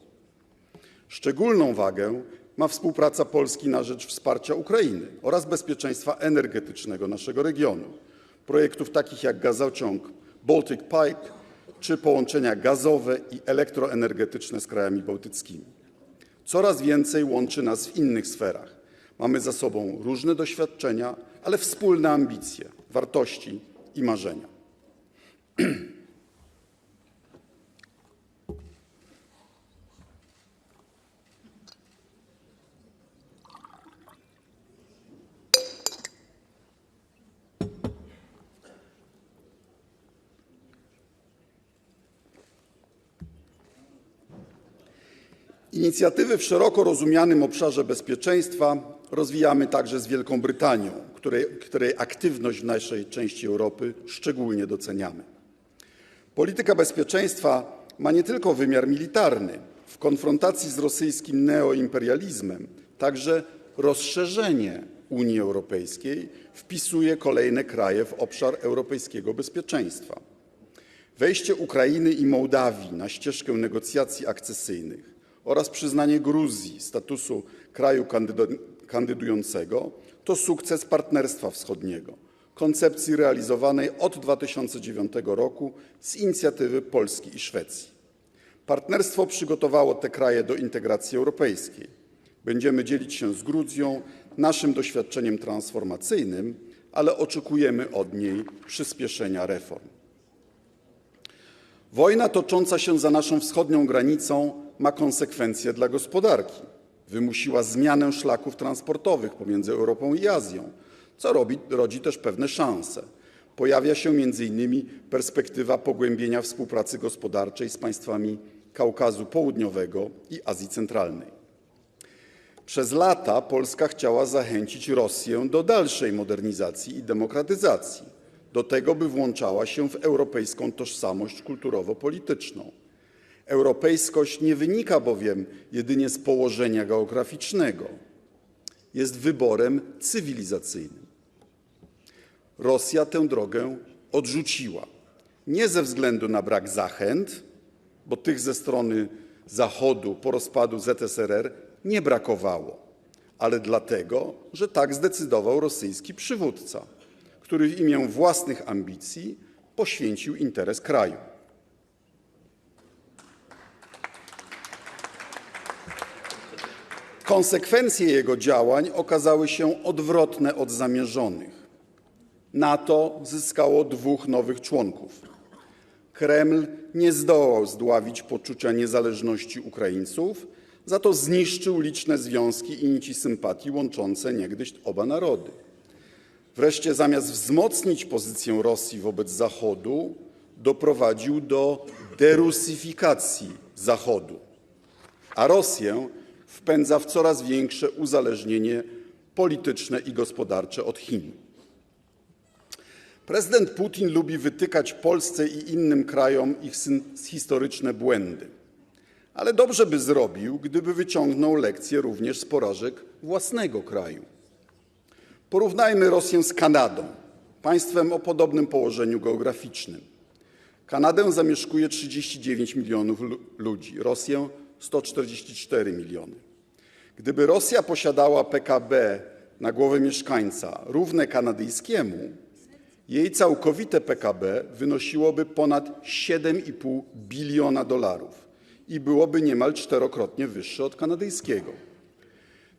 Szczególną wagę ma współpraca Polski na rzecz wsparcia Ukrainy oraz bezpieczeństwa energetycznego naszego regionu. Projektów takich jak gazociąg Baltic Pipe czy połączenia gazowe i elektroenergetyczne z krajami bałtyckimi. Coraz więcej łączy nas w innych sferach. Mamy za sobą różne doświadczenia, ale wspólne ambicje, wartości i marzenia. Inicjatywy w szeroko rozumianym obszarze bezpieczeństwa rozwijamy także z Wielką Brytanią, której aktywność w naszej części Europy szczególnie doceniamy. Polityka bezpieczeństwa ma nie tylko wymiar militarny. W konfrontacji z rosyjskim neoimperializmem także rozszerzenie Unii Europejskiej wpisuje kolejne kraje w obszar europejskiego bezpieczeństwa. Wejście Ukrainy i Mołdawii na ścieżkę negocjacji akcesyjnych oraz przyznanie Gruzji statusu kraju kandydującego to sukces Partnerstwa Wschodniego, koncepcji realizowanej od 2009 roku z inicjatywy Polski i Szwecji. Partnerstwo przygotowało te kraje do integracji europejskiej. Będziemy dzielić się z Gruzją naszym doświadczeniem transformacyjnym, ale oczekujemy od niej przyspieszenia reform. Wojna tocząca się za naszą wschodnią granicą ma konsekwencje dla gospodarki. Wymusiła zmianę szlaków transportowych pomiędzy Europą i Azją, co rodzi też pewne szanse. pojawia się m.in. perspektywa pogłębienia współpracy gospodarczej z państwami Kaukazu Południowego i Azji Centralnej. Przez lata Polska chciała zachęcić Rosję do dalszej modernizacji i demokratyzacji, do tego, by włączała się w europejską tożsamość kulturowo-polityczną. Europejskość nie wynika bowiem jedynie z położenia geograficznego, jest wyborem cywilizacyjnym. Rosja tę drogę odrzuciła. Nie ze względu na brak zachęt, bo tych ze strony Zachodu po rozpadu ZSRR nie brakowało, ale dlatego, że tak zdecydował rosyjski przywódca, który w imię własnych ambicji poświęcił interes kraju. Konsekwencje jego działań okazały się odwrotne od zamierzonych. NATO zyskało 2 nowych członków. Kreml nie zdołał zdławić poczucia niezależności Ukraińców, za to zniszczył liczne związki i nici sympatii łączące niegdyś oba narody. Wreszcie zamiast wzmocnić pozycję Rosji wobec Zachodu, doprowadził do derusyfikacji Zachodu, a Rosję wpędza w coraz większe uzależnienie polityczne i gospodarcze od Chin. Prezydent Putin lubi wytykać Polsce i innym krajom ich historyczne błędy, ale dobrze by zrobił, gdyby wyciągnął lekcje również z porażek własnego kraju. Porównajmy Rosję z Kanadą, państwem o podobnym położeniu geograficznym. Kanadę zamieszkuje 39 milionów ludzi, Rosję 144 miliony. Gdyby Rosja posiadała PKB na głowę mieszkańca równe kanadyjskiemu, jej całkowite PKB wynosiłoby ponad 7,5 biliona dolarów i byłoby niemal 4-krotnie wyższe od kanadyjskiego.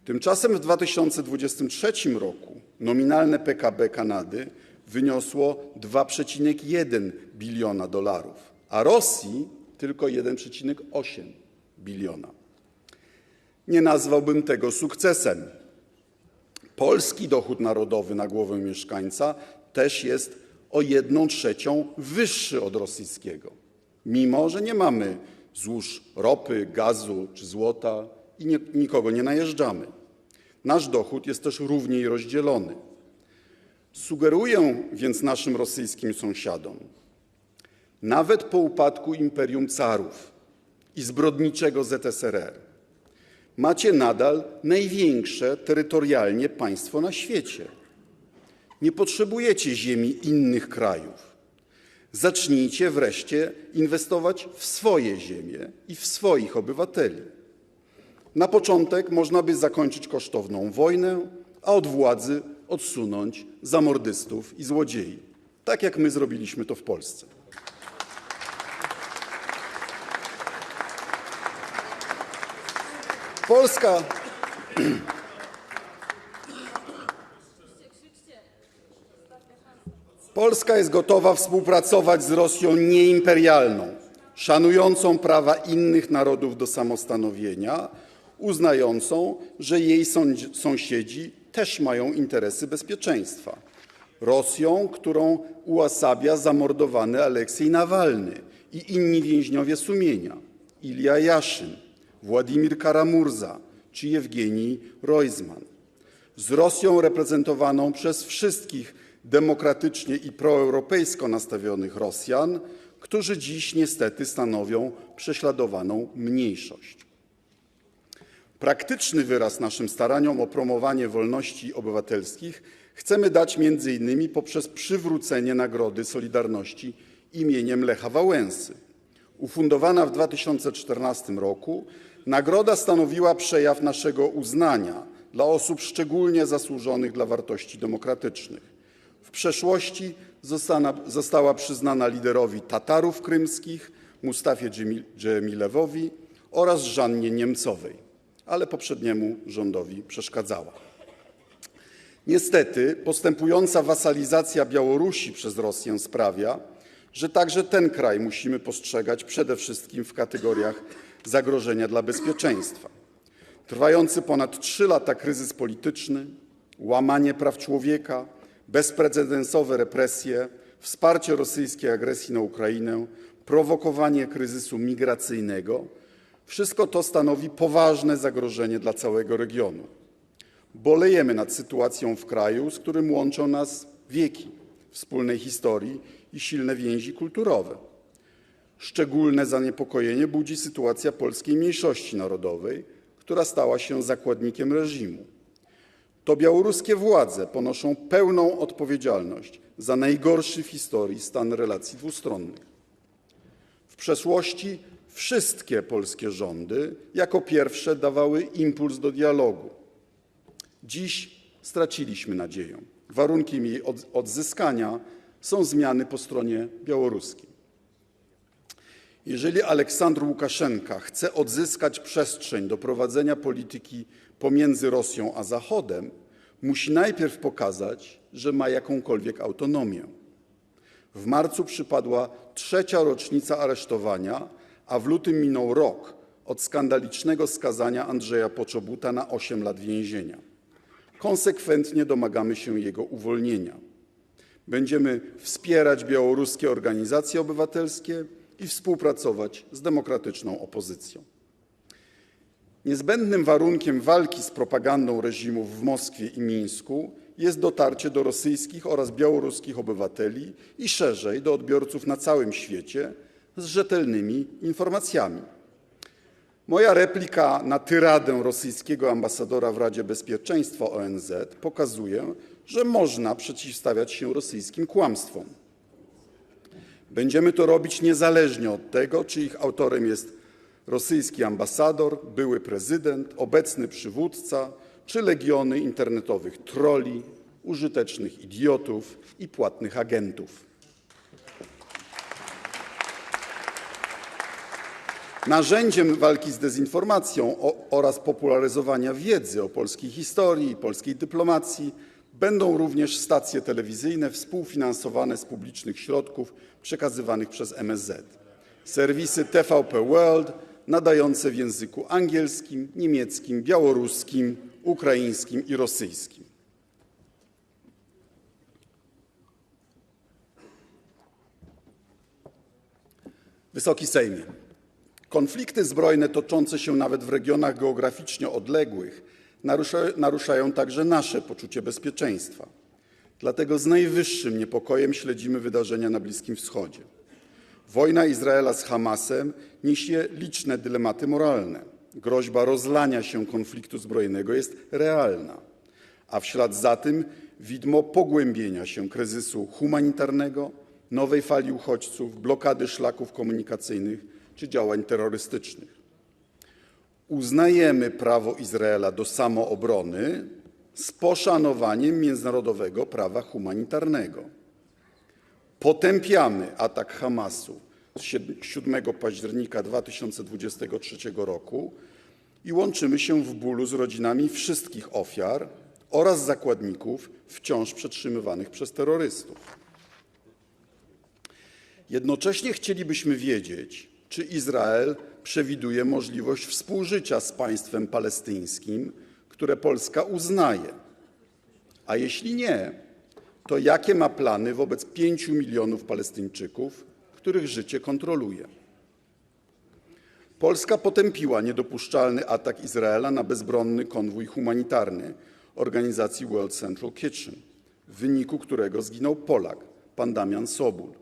Tymczasem w 2023 roku nominalne PKB Kanady wyniosło 2,1 biliona dolarów, a Rosji tylko 1,8 biliona. Nie nazwałbym tego sukcesem. Polski dochód narodowy na głowę mieszkańca też jest o 1/3 wyższy od rosyjskiego, mimo że nie mamy złóż ropy, gazu czy złota i nikogo nie najeżdżamy. Nasz dochód jest też równiej rozdzielony. Sugeruję więc naszym rosyjskim sąsiadom, nawet po upadku imperium carów i zbrodniczego ZSRR, macie nadal największe terytorialnie państwo na świecie. Nie potrzebujecie ziemi innych krajów. Zacznijcie wreszcie inwestować w swoje ziemie i w swoich obywateli. Na początek można by zakończyć kosztowną wojnę, a od władzy odsunąć zamordystów i złodziei, tak jak my zrobiliśmy to w Polsce. Polska jest gotowa współpracować z Rosją nieimperialną, szanującą prawa innych narodów do samostanowienia, uznającą, że jej sąsiedzi też mają interesy bezpieczeństwa. Rosją, którą uosabia zamordowany Aleksiej Nawalny i inni więźniowie sumienia, Ilja Jaszyn, Władimir Karamurza czy Jewgenij Roizman. Z Rosją reprezentowaną przez wszystkich demokratycznie i proeuropejsko nastawionych Rosjan, którzy dziś niestety stanowią prześladowaną mniejszość. Praktyczny wyraz naszym staraniom o promowanie wolności obywatelskich chcemy dać m.in. poprzez przywrócenie Nagrody Solidarności imieniem Lecha Wałęsy. Ufundowana w 2014 roku, nagroda stanowiła przejaw naszego uznania dla osób szczególnie zasłużonych dla wartości demokratycznych. W przeszłości została przyznana liderowi Tatarów krymskich, Mustafie Dżemilewowi oraz Żannie Niemcowej, ale poprzedniemu rządowi przeszkadzała. Niestety postępująca wasalizacja Białorusi przez Rosję sprawia, że także ten kraj musimy postrzegać przede wszystkim w kategoriach zagrożenia dla bezpieczeństwa. Trwający ponad 3 lata kryzys polityczny, łamanie praw człowieka, bezprecedensowe represje, wsparcie rosyjskiej agresji na Ukrainę, prowokowanie kryzysu migracyjnego – wszystko to stanowi poważne zagrożenie dla całego regionu. Bolejemy nad sytuacją w kraju, z którym łączą nas wieki wspólnej historii i silne więzi kulturowe. Szczególne zaniepokojenie budzi sytuacja polskiej mniejszości narodowej, która stała się zakładnikiem reżimu. To białoruskie władze ponoszą pełną odpowiedzialność za najgorszy w historii stan relacji dwustronnych. W przeszłości wszystkie polskie rządy jako pierwsze dawały impuls do dialogu. Dziś straciliśmy nadzieję. Warunkiem jej odzyskania są zmiany po stronie białoruskiej. Jeżeli Aleksandr Łukaszenka chce odzyskać przestrzeń do prowadzenia polityki pomiędzy Rosją a Zachodem, musi najpierw pokazać, że ma jakąkolwiek autonomię. W marcu przypadła 3. rocznica aresztowania, a w lutym minął rok od skandalicznego skazania Andrzeja Poczobuta na 8 lat więzienia. Konsekwentnie domagamy się jego uwolnienia. Będziemy wspierać białoruskie organizacje obywatelskie i współpracować z demokratyczną opozycją. Niezbędnym warunkiem walki z propagandą reżimów w Moskwie i Mińsku jest dotarcie do rosyjskich oraz białoruskich obywateli i szerzej do odbiorców na całym świecie z rzetelnymi informacjami. Moja replika na tyradę rosyjskiego ambasadora w Radzie Bezpieczeństwa ONZ pokazuje, że można przeciwstawiać się rosyjskim kłamstwom. Będziemy to robić niezależnie od tego, czy ich autorem jest rosyjski ambasador, były prezydent, obecny przywódca, czy legiony internetowych trolli, użytecznych idiotów i płatnych agentów. Narzędziem walki z dezinformacją oraz popularyzowania wiedzy o polskiej historii i polskiej dyplomacji będą również stacje telewizyjne współfinansowane z publicznych środków przekazywanych przez MSZ, serwisy TVP World nadające w języku angielskim, niemieckim, białoruskim, ukraińskim i rosyjskim. Wysoki Sejmie, konflikty zbrojne toczące się nawet w regionach geograficznie odległych naruszają także nasze poczucie bezpieczeństwa. Dlatego z najwyższym niepokojem śledzimy wydarzenia na Bliskim Wschodzie. Wojna Izraela z Hamasem niesie liczne dylematy moralne. Groźba rozlania się konfliktu zbrojnego jest realna, a w ślad za tym widmo pogłębienia się kryzysu humanitarnego, nowej fali uchodźców, blokady szlaków komunikacyjnych czy działań terrorystycznych. Uznajemy prawo Izraela do samoobrony z poszanowaniem międzynarodowego prawa humanitarnego. Potępiamy atak Hamasu z 7 października 2023 roku i łączymy się w bólu z rodzinami wszystkich ofiar oraz zakładników wciąż przetrzymywanych przez terrorystów. Jednocześnie chcielibyśmy wiedzieć, czy Izrael przewiduje możliwość współżycia z państwem palestyńskim, które Polska uznaje. A jeśli nie, to jakie ma plany wobec 5 milionów Palestyńczyków, których życie kontroluje? Polska potępiła niedopuszczalny atak Izraela na bezbronny konwój humanitarny organizacji World Central Kitchen, w wyniku którego zginął Polak, pan Damian Sobul.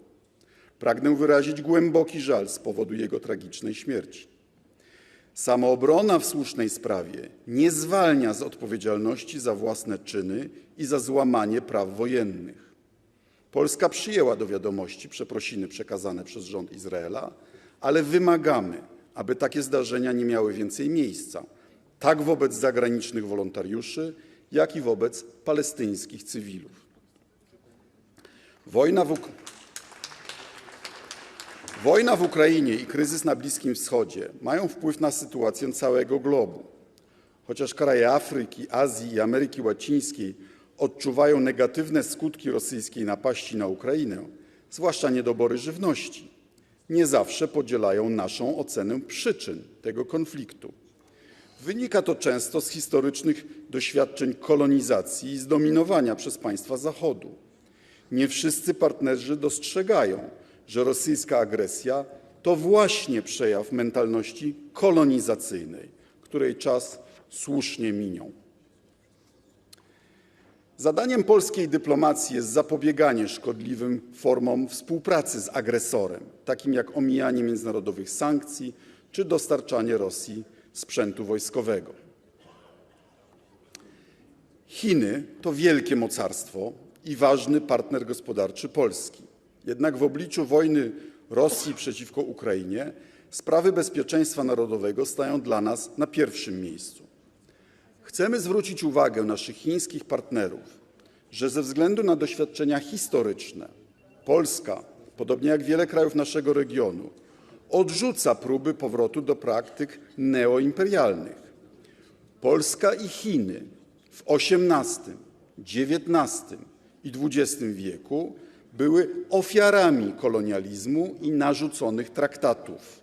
Pragnę wyrazić głęboki żal z powodu jego tragicznej śmierci. Samoobrona w słusznej sprawie nie zwalnia z odpowiedzialności za własne czyny i za złamanie praw wojennych. Polska przyjęła do wiadomości przeprosiny przekazane przez rząd Izraela, ale wymagamy, aby takie zdarzenia nie miały więcej miejsca, tak wobec zagranicznych wolontariuszy, jak i wobec palestyńskich cywilów. Wojna w Ukrainie i kryzys na Bliskim Wschodzie mają wpływ na sytuację całego globu. Chociaż kraje Afryki, Azji i Ameryki Łacińskiej odczuwają negatywne skutki rosyjskiej napaści na Ukrainę, zwłaszcza niedobory żywności, nie zawsze podzielają naszą ocenę przyczyn tego konfliktu. Wynika to często z historycznych doświadczeń kolonizacji i zdominowania przez państwa Zachodu. Nie wszyscy partnerzy dostrzegają, że rosyjska agresja to właśnie przejaw mentalności kolonizacyjnej, której czas słusznie minął. Zadaniem polskiej dyplomacji jest zapobieganie szkodliwym formom współpracy z agresorem, takim jak omijanie międzynarodowych sankcji czy dostarczanie Rosji sprzętu wojskowego. Chiny to wielkie mocarstwo i ważny partner gospodarczy Polski. Jednak w obliczu wojny Rosji przeciwko Ukrainie sprawy bezpieczeństwa narodowego stają dla nas na pierwszym miejscu. Chcemy zwrócić uwagę naszych chińskich partnerów, że ze względu na doświadczenia historyczne Polska, podobnie jak wiele krajów naszego regionu, odrzuca próby powrotu do praktyk neoimperialnych. Polska i Chiny w XVIII, XIX i XX wieku były ofiarami kolonializmu i narzuconych traktatów.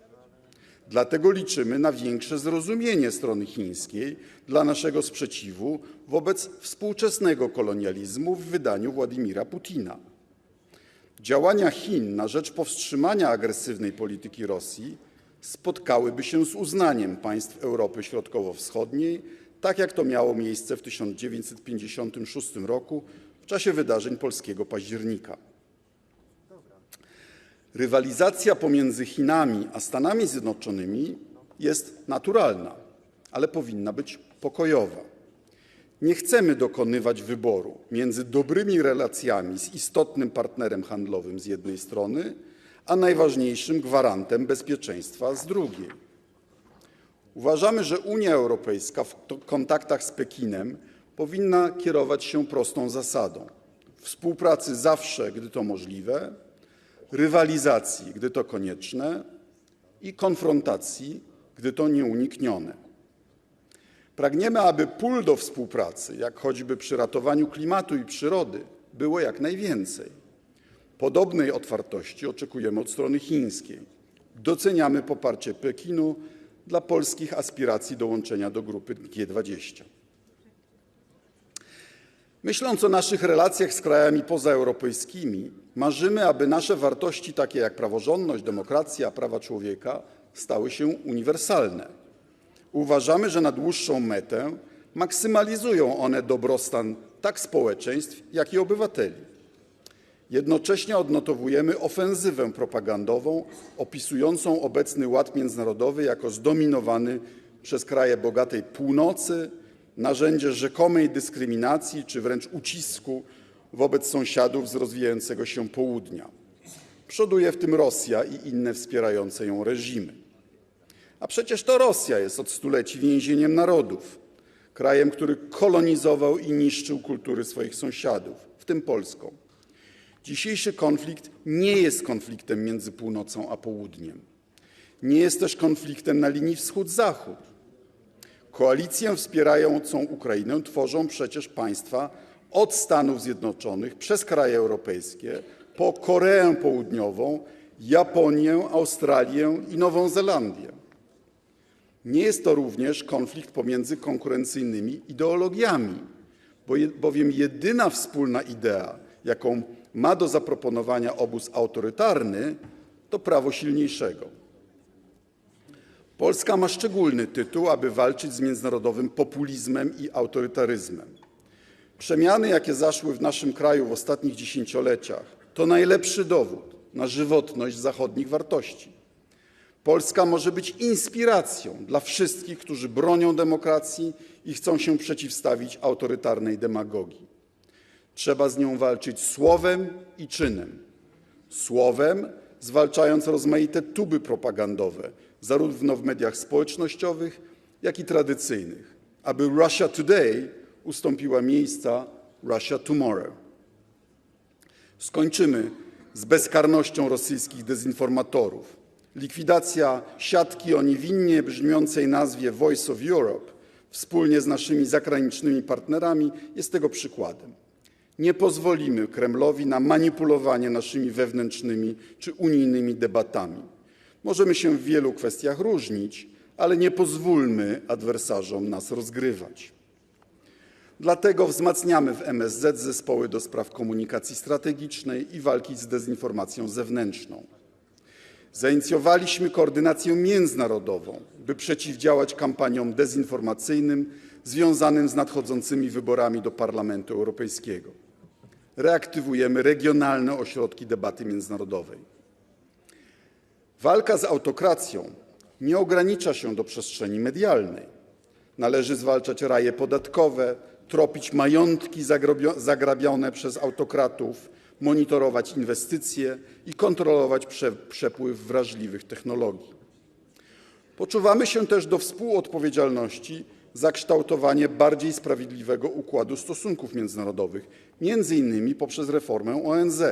Dlatego liczymy na większe zrozumienie strony chińskiej dla naszego sprzeciwu wobec współczesnego kolonializmu w wydaniu Władimira Putina. Działania Chin na rzecz powstrzymania agresywnej polityki Rosji spotkałyby się z uznaniem państw Europy Środkowo-Wschodniej, tak jak to miało miejsce w 1956 roku w czasie wydarzeń polskiego października. Rywalizacja pomiędzy Chinami a Stanami Zjednoczonymi jest naturalna, ale powinna być pokojowa. Nie chcemy dokonywać wyboru między dobrymi relacjami z istotnym partnerem handlowym z jednej strony, a najważniejszym gwarantem bezpieczeństwa z drugiej. Uważamy, że Unia Europejska w kontaktach z Pekinem powinna kierować się prostą zasadą: współpracy zawsze, gdy to możliwe, rywalizacji, gdy to konieczne, i konfrontacji, gdy to nieuniknione. Pragniemy, aby pól do współpracy, jak choćby przy ratowaniu klimatu i przyrody, było jak najwięcej. Podobnej otwartości oczekujemy od strony chińskiej. Doceniamy poparcie Pekinu dla polskich aspiracji dołączenia do grupy G20. Myśląc o naszych relacjach z krajami pozaeuropejskimi, marzymy, aby nasze wartości, takie jak praworządność, demokracja, prawa człowieka, stały się uniwersalne. Uważamy, że na dłuższą metę maksymalizują one dobrostan tak społeczeństw, jak i obywateli. Jednocześnie odnotowujemy ofensywę propagandową opisującą obecny ład międzynarodowy jako zdominowany przez kraje bogatej północy, narzędzie rzekomej dyskryminacji czy wręcz ucisku wobec sąsiadów z rozwijającego się południa. Przoduje w tym Rosja i inne wspierające ją reżimy. A przecież to Rosja jest od stuleci więzieniem narodów, krajem, który kolonizował i niszczył kultury swoich sąsiadów, w tym Polską. Dzisiejszy konflikt nie jest konfliktem między północą a południem. Nie jest też konfliktem na linii wschód-zachód. Koalicję wspierającą Ukrainę tworzą przecież państwa od Stanów Zjednoczonych przez kraje europejskie po Koreę Południową, Japonię, Australię i Nową Zelandię. Nie jest to również konflikt pomiędzy konkurencyjnymi ideologiami, bowiem jedyna wspólna idea, jaką ma do zaproponowania obóz autorytarny, to prawo silniejszego. Polska ma szczególny tytuł, aby walczyć z międzynarodowym populizmem i autorytaryzmem. Przemiany, jakie zaszły w naszym kraju w ostatnich dziesięcioleciach, to najlepszy dowód na żywotność zachodnich wartości. Polska może być inspiracją dla wszystkich, którzy bronią demokracji i chcą się przeciwstawić autorytarnej demagogii. Trzeba z nią walczyć słowem i czynem. Słowem, zwalczając rozmaite tuby propagandowe, zarówno w mediach społecznościowych, jak i tradycyjnych, aby Russia Today ustąpiła miejsca Russia Tomorrow. Skończymy z bezkarnością rosyjskich dezinformatorów. Likwidacja siatki o niewinnie brzmiącej nazwie Voice of Europe wspólnie z naszymi zagranicznymi partnerami jest tego przykładem. Nie pozwolimy Kremlowi na manipulowanie naszymi wewnętrznymi czy unijnymi debatami. Możemy się w wielu kwestiach różnić, ale nie pozwólmy adwersarzom nas rozgrywać. Dlatego wzmacniamy w MSZ zespoły do spraw komunikacji strategicznej i walki z dezinformacją zewnętrzną. Zainicjowaliśmy koordynację międzynarodową, by przeciwdziałać kampaniom dezinformacyjnym związanym z nadchodzącymi wyborami do Parlamentu Europejskiego. Reaktywujemy regionalne ośrodki debaty międzynarodowej. Walka z autokracją nie ogranicza się do przestrzeni medialnej. Należy zwalczać raje podatkowe, tropić majątki zagrabione przez autokratów, monitorować inwestycje i kontrolować przepływ wrażliwych technologii. Poczuwamy się też do współodpowiedzialności za kształtowanie bardziej sprawiedliwego układu stosunków międzynarodowych, między innymi poprzez reformę ONZ.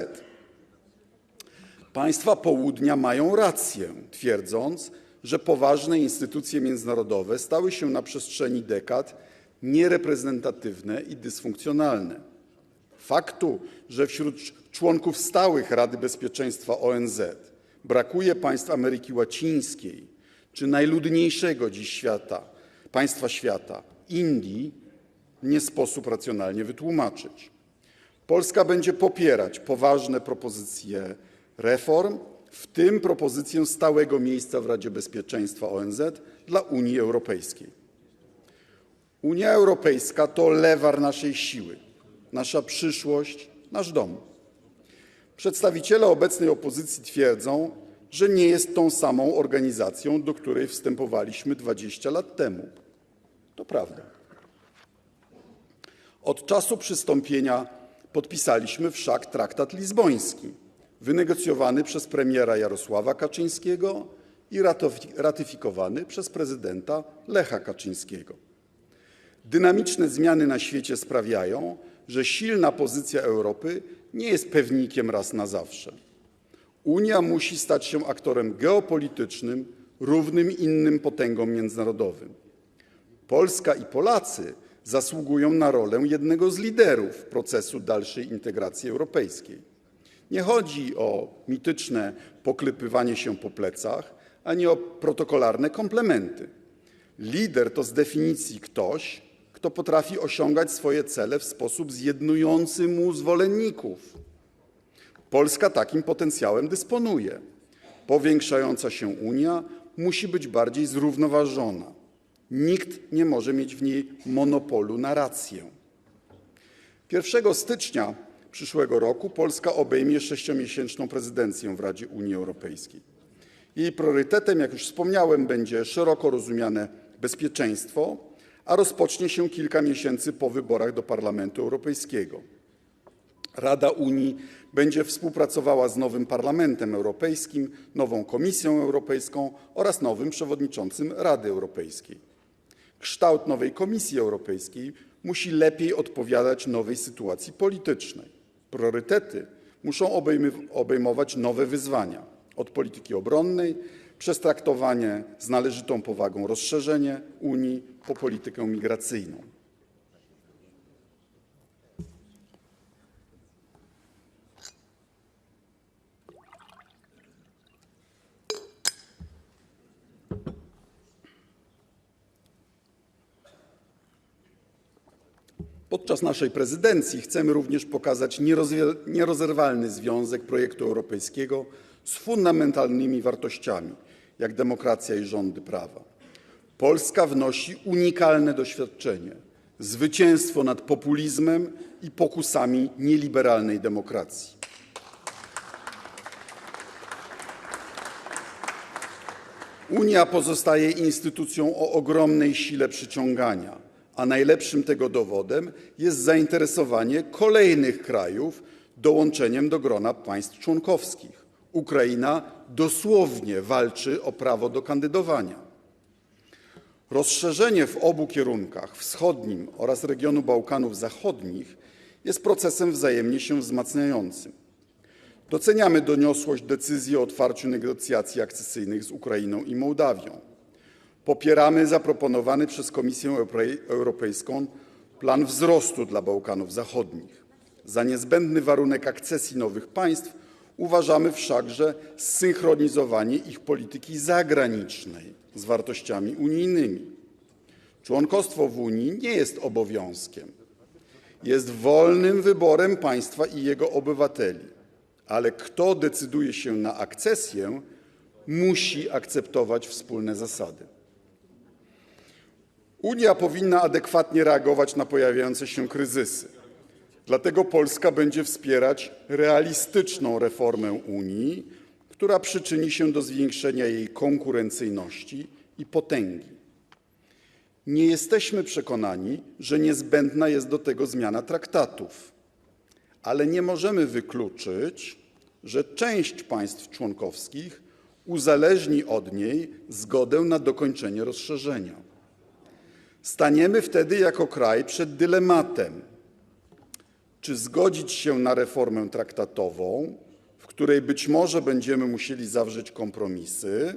Państwa Południa mają rację, twierdząc, że poważne instytucje międzynarodowe stały się na przestrzeni dekad niereprezentatywne i dysfunkcjonalne. Faktu, że wśród członków stałych Rady Bezpieczeństwa ONZ brakuje państw Ameryki Łacińskiej czy najludniejszego dziś państwa świata, Indii, nie sposób racjonalnie wytłumaczyć. Polska będzie popierać poważne propozycje reform, w tym propozycję stałego miejsca w Radzie Bezpieczeństwa ONZ dla Unii Europejskiej. Unia Europejska to lewar naszej siły, nasza przyszłość, nasz dom. Przedstawiciele obecnej opozycji twierdzą, że nie jest tą samą organizacją, do której wstępowaliśmy 20 lat temu. To prawda. Od czasu przystąpienia podpisaliśmy wszak traktat lizboński, wynegocjowany przez premiera Jarosława Kaczyńskiego i ratyfikowany przez prezydenta Lecha Kaczyńskiego. Dynamiczne zmiany na świecie sprawiają, że silna pozycja Europy nie jest pewnikiem raz na zawsze. Unia musi stać się aktorem geopolitycznym, równym innym potęgom międzynarodowym. Polska i Polacy zasługują na rolę jednego z liderów procesu dalszej integracji europejskiej. Nie chodzi o mityczne poklepywanie się po plecach, ani o protokolarne komplementy. Lider to z definicji ktoś, kto potrafi osiągać swoje cele w sposób zjednujący mu zwolenników. Polska takim potencjałem dysponuje. Powiększająca się Unia musi być bardziej zrównoważona. Nikt nie może mieć w niej monopolu na rację. 1 stycznia przyszłego roku Polska obejmie 6-miesięczną prezydencję w Radzie Unii Europejskiej. Jej priorytetem, jak już wspomniałem, będzie szeroko rozumiane bezpieczeństwo, a rozpocznie się kilka miesięcy po wyborach do Parlamentu Europejskiego. Rada Unii będzie współpracowała z nowym Parlamentem Europejskim, nową Komisją Europejską oraz nowym przewodniczącym Rady Europejskiej. Kształt nowej Komisji Europejskiej musi lepiej odpowiadać nowej sytuacji politycznej. Priorytety muszą obejmować nowe wyzwania, od polityki obronnej przez traktowanie z należytą powagą rozszerzenie Unii po politykę migracyjną. Podczas naszej prezydencji chcemy również pokazać nierozerwalny związek projektu europejskiego z fundamentalnymi wartościami, jak demokracja i rządy prawa. Polska wnosi unikalne doświadczenie, zwycięstwo nad populizmem i pokusami nieliberalnej demokracji. Unia pozostaje instytucją o ogromnej sile przyciągania, a najlepszym tego dowodem jest zainteresowanie kolejnych krajów dołączeniem do grona państw członkowskich. Ukraina dosłownie walczy o prawo do kandydowania. Rozszerzenie w obu kierunkach, wschodnim oraz regionu Bałkanów Zachodnich, jest procesem wzajemnie się wzmacniającym. Doceniamy doniosłość decyzji o otwarciu negocjacji akcesyjnych z Ukrainą i Mołdawią. Popieramy zaproponowany przez Komisję Europejską plan wzrostu dla Bałkanów Zachodnich. Za niezbędny warunek akcesji nowych państw uważamy wszakże zsynchronizowanie ich polityki zagranicznej z wartościami unijnymi. Członkostwo w Unii nie jest obowiązkiem, jest wolnym wyborem państwa i jego obywateli, ale kto decyduje się na akcesję, musi akceptować wspólne zasady. Unia powinna adekwatnie reagować na pojawiające się kryzysy. Dlatego Polska będzie wspierać realistyczną reformę Unii, która przyczyni się do zwiększenia jej konkurencyjności i potęgi. Nie jesteśmy przekonani, że niezbędna jest do tego zmiana traktatów, ale nie możemy wykluczyć, że część państw członkowskich uzależni od niej zgodę na dokończenie rozszerzenia. Staniemy wtedy jako kraj przed dylematem, czy zgodzić się na reformę traktatową, w której być może będziemy musieli zawrzeć kompromisy,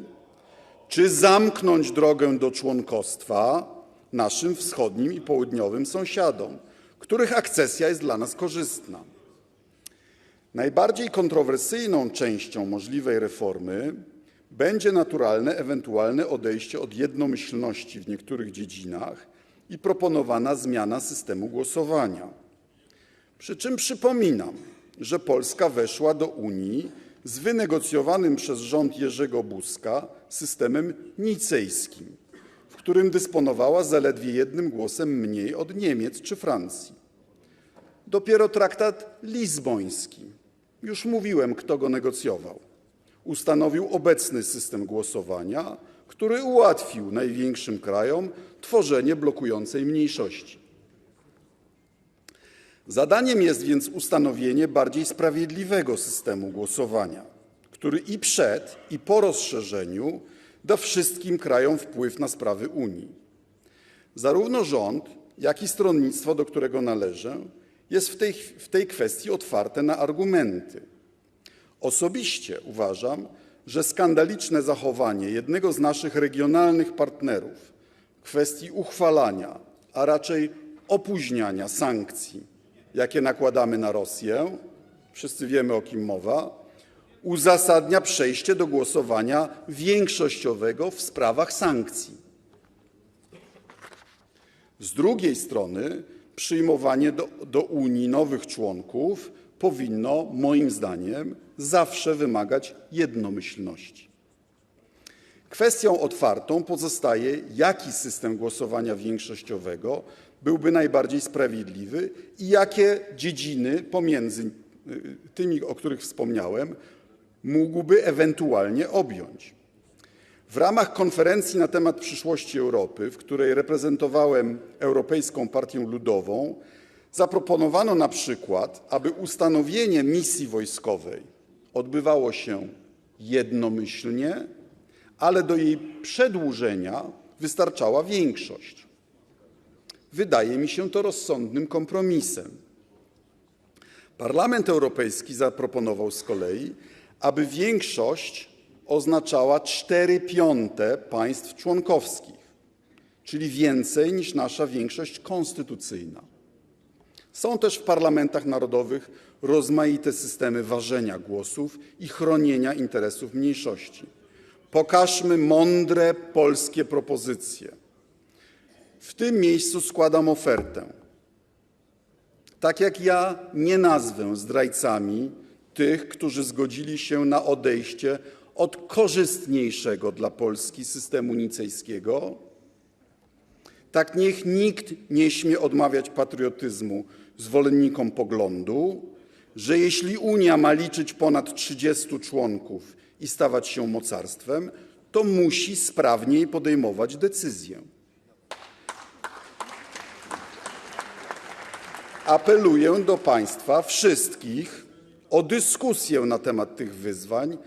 czy zamknąć drogę do członkostwa naszym wschodnim i południowym sąsiadom, których akcesja jest dla nas korzystna. Najbardziej kontrowersyjną częścią możliwej reformy będzie naturalne ewentualne odejście od jednomyślności w niektórych dziedzinach i proponowana zmiana systemu głosowania. Przy czym przypominam, że Polska weszła do Unii z wynegocjowanym przez rząd Jerzego Buzka systemem nicejskim, w którym dysponowała zaledwie jednym głosem mniej od Niemiec czy Francji. Dopiero traktat lizboński, już mówiłem, kto go negocjował, ustanowił obecny system głosowania, który ułatwił największym krajom tworzenie blokującej mniejszości. Zadaniem jest więc ustanowienie bardziej sprawiedliwego systemu głosowania, który i przed, i po rozszerzeniu da wszystkim krajom wpływ na sprawy Unii. Zarówno rząd, jak i stronnictwo, do którego należę, jest w tej kwestii otwarte na argumenty. Osobiście uważam, że skandaliczne zachowanie jednego z naszych regionalnych partnerów w kwestii uchwalania, a raczej opóźniania sankcji, jakie nakładamy na Rosję, wszyscy wiemy, o kim mowa, uzasadnia przejście do głosowania większościowego w sprawach sankcji. Z drugiej strony przyjmowanie do Unii nowych członków powinno, moim zdaniem, zawsze wymagać jednomyślności. Kwestią otwartą pozostaje, jaki system głosowania większościowego byłby najbardziej sprawiedliwy i jakie dziedziny pomiędzy tymi, o których wspomniałem, mógłby ewentualnie objąć. W ramach konferencji na temat przyszłości Europy, w której reprezentowałem Europejską Partię Ludową, zaproponowano na przykład, aby ustanowienie misji wojskowej odbywało się jednomyślnie, ale do jej przedłużenia wystarczała większość. Wydaje mi się to rozsądnym kompromisem. Parlament Europejski zaproponował z kolei, aby większość oznaczała 4/5 państw członkowskich, czyli więcej niż nasza większość konstytucyjna. Są też w parlamentach narodowych rozmaite systemy ważenia głosów i chronienia interesów mniejszości. Pokażmy mądre polskie propozycje. W tym miejscu składam ofertę. Tak jak ja nie nazwę zdrajcami tych, którzy zgodzili się na odejście od korzystniejszego dla Polski systemu nicejskiego, tak niech nikt nie śmie odmawiać patriotyzmu zwolennikom poglądu, że jeśli Unia ma liczyć ponad 30 członków i stawać się mocarstwem, to musi sprawniej podejmować decyzje. Apeluję do państwa wszystkich o dyskusję na temat tych wyzwań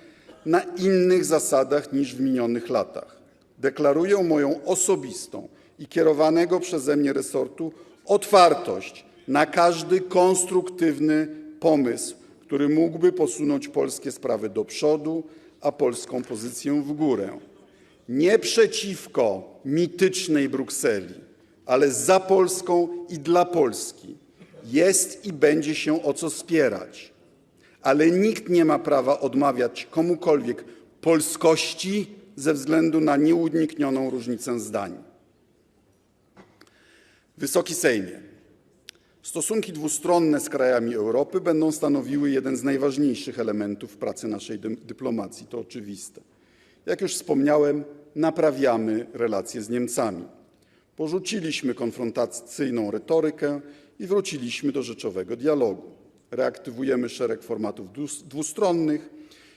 na innych zasadach niż w minionych latach. Deklaruję moją osobistą i kierowanego przeze mnie resortu otwartość na każdy konstruktywny pomysł, który mógłby posunąć polskie sprawy do przodu, a polską pozycję w górę. Nie przeciwko mitycznej Brukseli, ale za Polską i dla Polski. Jest i będzie się o co spierać, ale nikt nie ma prawa odmawiać komukolwiek polskości ze względu na nieuniknioną różnicę zdań. Wysoki Sejmie, Stosunki dwustronne z krajami Europy będą stanowiły jeden z najważniejszych elementów pracy naszej dyplomacji, to oczywiste. Jak już wspomniałem, naprawiamy relacje z Niemcami. Porzuciliśmy konfrontacyjną retorykę i wróciliśmy do rzeczowego dialogu. Reaktywujemy szereg formatów dwustronnych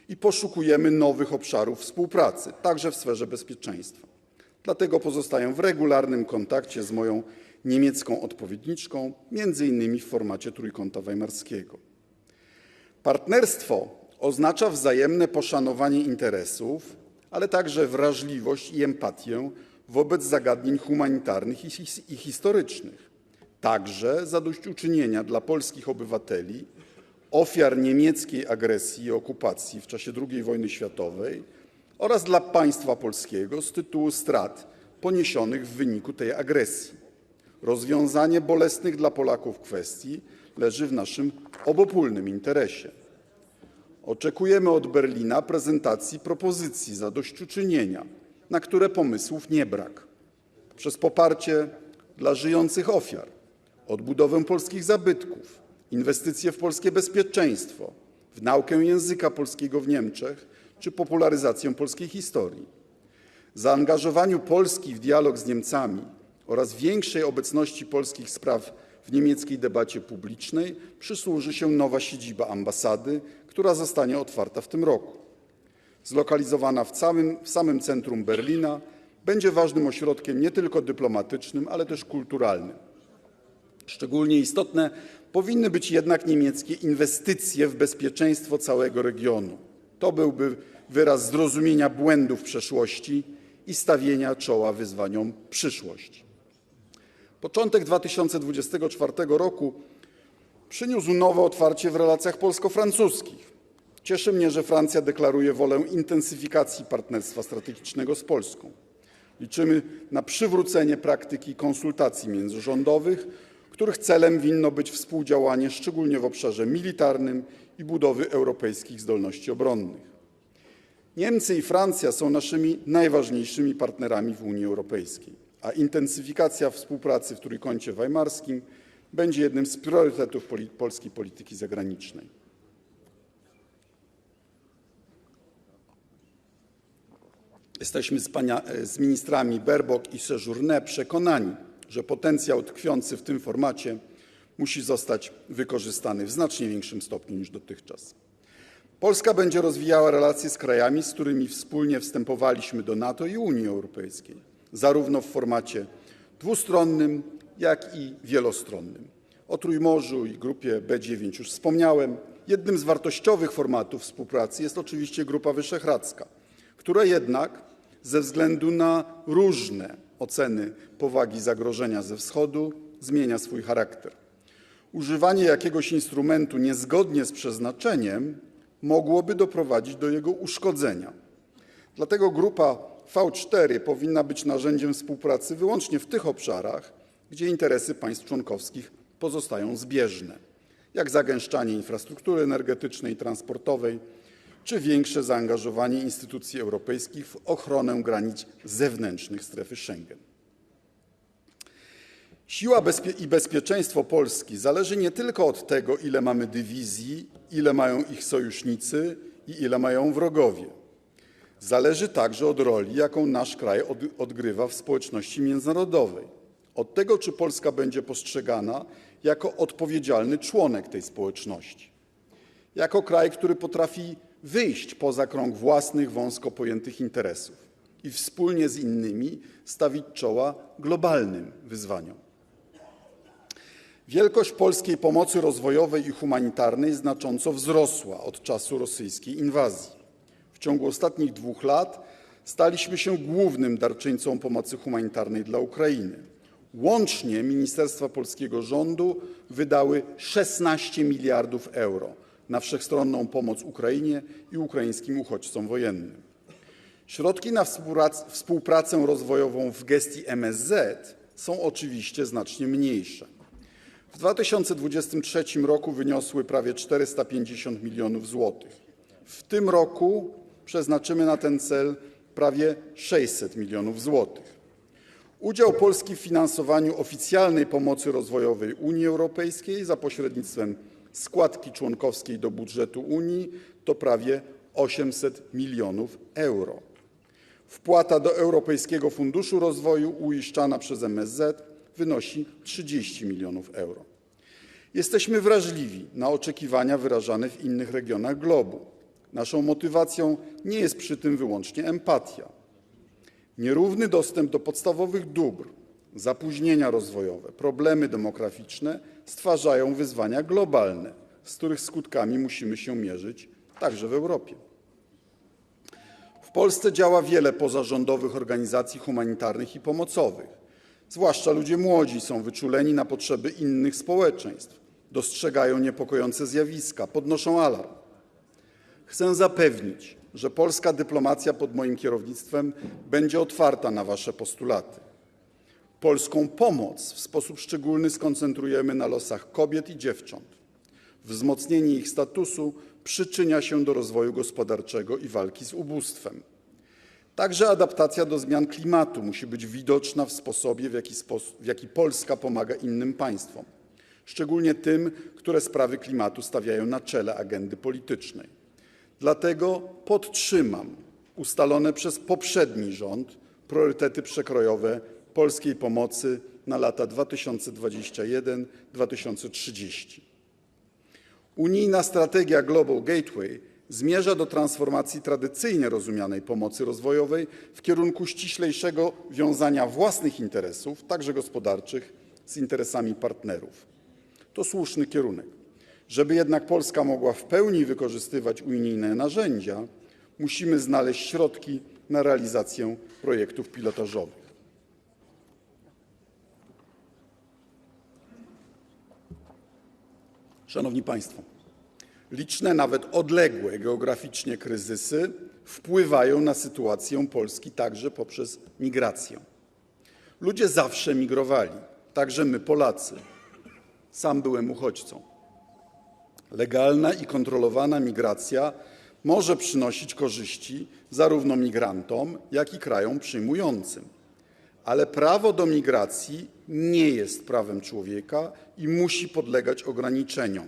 i poszukujemy nowych obszarów współpracy, także w sferze bezpieczeństwa. Dlatego pozostaję w regularnym kontakcie z moją niemiecką odpowiedniczką, między innymi w formacie Trójkąta Weimarskiego. Partnerstwo oznacza wzajemne poszanowanie interesów, ale także wrażliwość i empatię wobec zagadnień humanitarnych i historycznych. Także zadośćuczynienia dla polskich obywateli, ofiar niemieckiej agresji i okupacji w czasie II wojny światowej oraz dla państwa polskiego z tytułu strat poniesionych w wyniku tej agresji. Rozwiązanie bolesnych dla Polaków kwestii leży w naszym obopólnym interesie. Oczekujemy od Berlina prezentacji propozycji zadośćuczynienia, na które pomysłów nie brak. Przez poparcie dla żyjących ofiar, odbudowę polskich zabytków, inwestycje w polskie bezpieczeństwo, w naukę języka polskiego w Niemczech czy popularyzację polskiej historii. Zaangażowaniu Polski w dialog z Niemcami oraz większej obecności polskich spraw w niemieckiej debacie publicznej przysłuży się nowa siedziba ambasady, która zostanie otwarta w tym roku. Zlokalizowana w samym centrum Berlina, będzie ważnym ośrodkiem nie tylko dyplomatycznym, ale też kulturalnym. Szczególnie istotne powinny być jednak niemieckie inwestycje w bezpieczeństwo całego regionu. To byłby wyraz zrozumienia błędów przeszłości i stawienia czoła wyzwaniom przyszłości. Początek 2024 roku przyniósł nowe otwarcie w relacjach polsko-francuskich. Cieszy mnie, że Francja deklaruje wolę intensyfikacji partnerstwa strategicznego z Polską. Liczymy na przywrócenie praktyki konsultacji międzyrządowych, których celem winno być współdziałanie szczególnie w obszarze militarnym i budowy europejskich zdolności obronnych. Niemcy i Francja są naszymi najważniejszymi partnerami w Unii Europejskiej, a intensyfikacja współpracy w Trójkącie Weimarskim będzie jednym z priorytetów polskiej polityki zagranicznej. Jesteśmy z ministrami Baerbock i Séjourné przekonani, że potencjał tkwiący w tym formacie musi zostać wykorzystany w znacznie większym stopniu niż dotychczas. Polska będzie rozwijała relacje z krajami, z którymi wspólnie wstępowaliśmy do NATO i Unii Europejskiej, zarówno w formacie dwustronnym, jak i wielostronnym. O Trójmorzu i grupie B9 już wspomniałem. Jednym z wartościowych formatów współpracy jest oczywiście Grupa Wyszehradzka, która jednak ze względu na różne oceny powagi zagrożenia ze wschodu zmienia swój charakter. Używanie jakiegoś instrumentu niezgodnie z przeznaczeniem mogłoby doprowadzić do jego uszkodzenia. Dlatego grupa V4 powinna być narzędziem współpracy wyłącznie w tych obszarach, gdzie interesy państw członkowskich pozostają zbieżne, jak zagęszczanie infrastruktury energetycznej i transportowej, czy większe zaangażowanie instytucji europejskich w ochronę granic zewnętrznych strefy Schengen. Siła i bezpieczeństwo Polski zależy nie tylko od tego, ile mamy dywizji, ile mają ich sojusznicy i ile mają wrogowie. Zależy także od roli, jaką nasz kraj odgrywa w społeczności międzynarodowej. Od tego, czy Polska będzie postrzegana jako odpowiedzialny członek tej społeczności. Jako kraj, który potrafi wyjść poza krąg własnych, wąsko pojętych interesów i wspólnie z innymi stawić czoła globalnym wyzwaniom. Wielkość polskiej pomocy rozwojowej i humanitarnej znacząco wzrosła od czasu rosyjskiej inwazji. W ciągu ostatnich 2 lat staliśmy się głównym darczyńcą pomocy humanitarnej dla Ukrainy. Łącznie ministerstwa polskiego rządu wydały 16 miliardów euro na wszechstronną pomoc Ukrainie i ukraińskim uchodźcom wojennym. Środki na współpracę rozwojową w gestii MSZ są oczywiście znacznie mniejsze. W 2023 roku wyniosły prawie 450 milionów złotych. W tym roku przeznaczymy na ten cel prawie 600 milionów złotych. Udział Polski w finansowaniu oficjalnej pomocy rozwojowej Unii Europejskiej za pośrednictwem składki członkowskiej do budżetu Unii to prawie 800 milionów euro. Wpłata do Europejskiego Funduszu Rozwoju uiszczana przez MSZ wynosi 30 milionów euro. Jesteśmy wrażliwi na oczekiwania wyrażane w innych regionach globu. Naszą motywacją nie jest przy tym wyłącznie empatia. Nierówny dostęp do podstawowych dóbr, zapóźnienia rozwojowe, problemy demograficzne stwarzają wyzwania globalne, z których skutkami musimy się mierzyć także w Europie. W Polsce działa wiele pozarządowych organizacji humanitarnych i pomocowych. Zwłaszcza ludzie młodzi są wyczuleni na potrzeby innych społeczeństw, dostrzegają niepokojące zjawiska, podnoszą alarm. Chcę zapewnić, że polska dyplomacja pod moim kierownictwem będzie otwarta na wasze postulaty. Polską pomoc w sposób szczególny skoncentrujemy na losach kobiet i dziewcząt. Wzmocnienie ich statusu przyczynia się do rozwoju gospodarczego i walki z ubóstwem. Także adaptacja do zmian klimatu musi być widoczna w sposobie, w jaki Polska pomaga innym państwom, szczególnie tym, które sprawy klimatu stawiają na czele agendy politycznej. Dlatego podtrzymam ustalone przez poprzedni rząd priorytety przekrojowe polskiej pomocy na lata 2021-2030. Unijna strategia Global Gateway zmierza do transformacji tradycyjnie rozumianej pomocy rozwojowej w kierunku ściślejszego wiązania własnych interesów, także gospodarczych, z interesami partnerów. To słuszny kierunek. Żeby jednak Polska mogła w pełni wykorzystywać unijne narzędzia, musimy znaleźć środki na realizację projektów pilotażowych. Szanowni Państwo, liczne, nawet odległe geograficznie kryzysy wpływają na sytuację Polski także poprzez migrację. Ludzie zawsze migrowali, także my Polacy. Sam byłem uchodźcą. Legalna i kontrolowana migracja może przynosić korzyści zarówno migrantom, jak i krajom przyjmującym. Ale prawo do migracji nie jest prawem człowieka i musi podlegać ograniczeniom.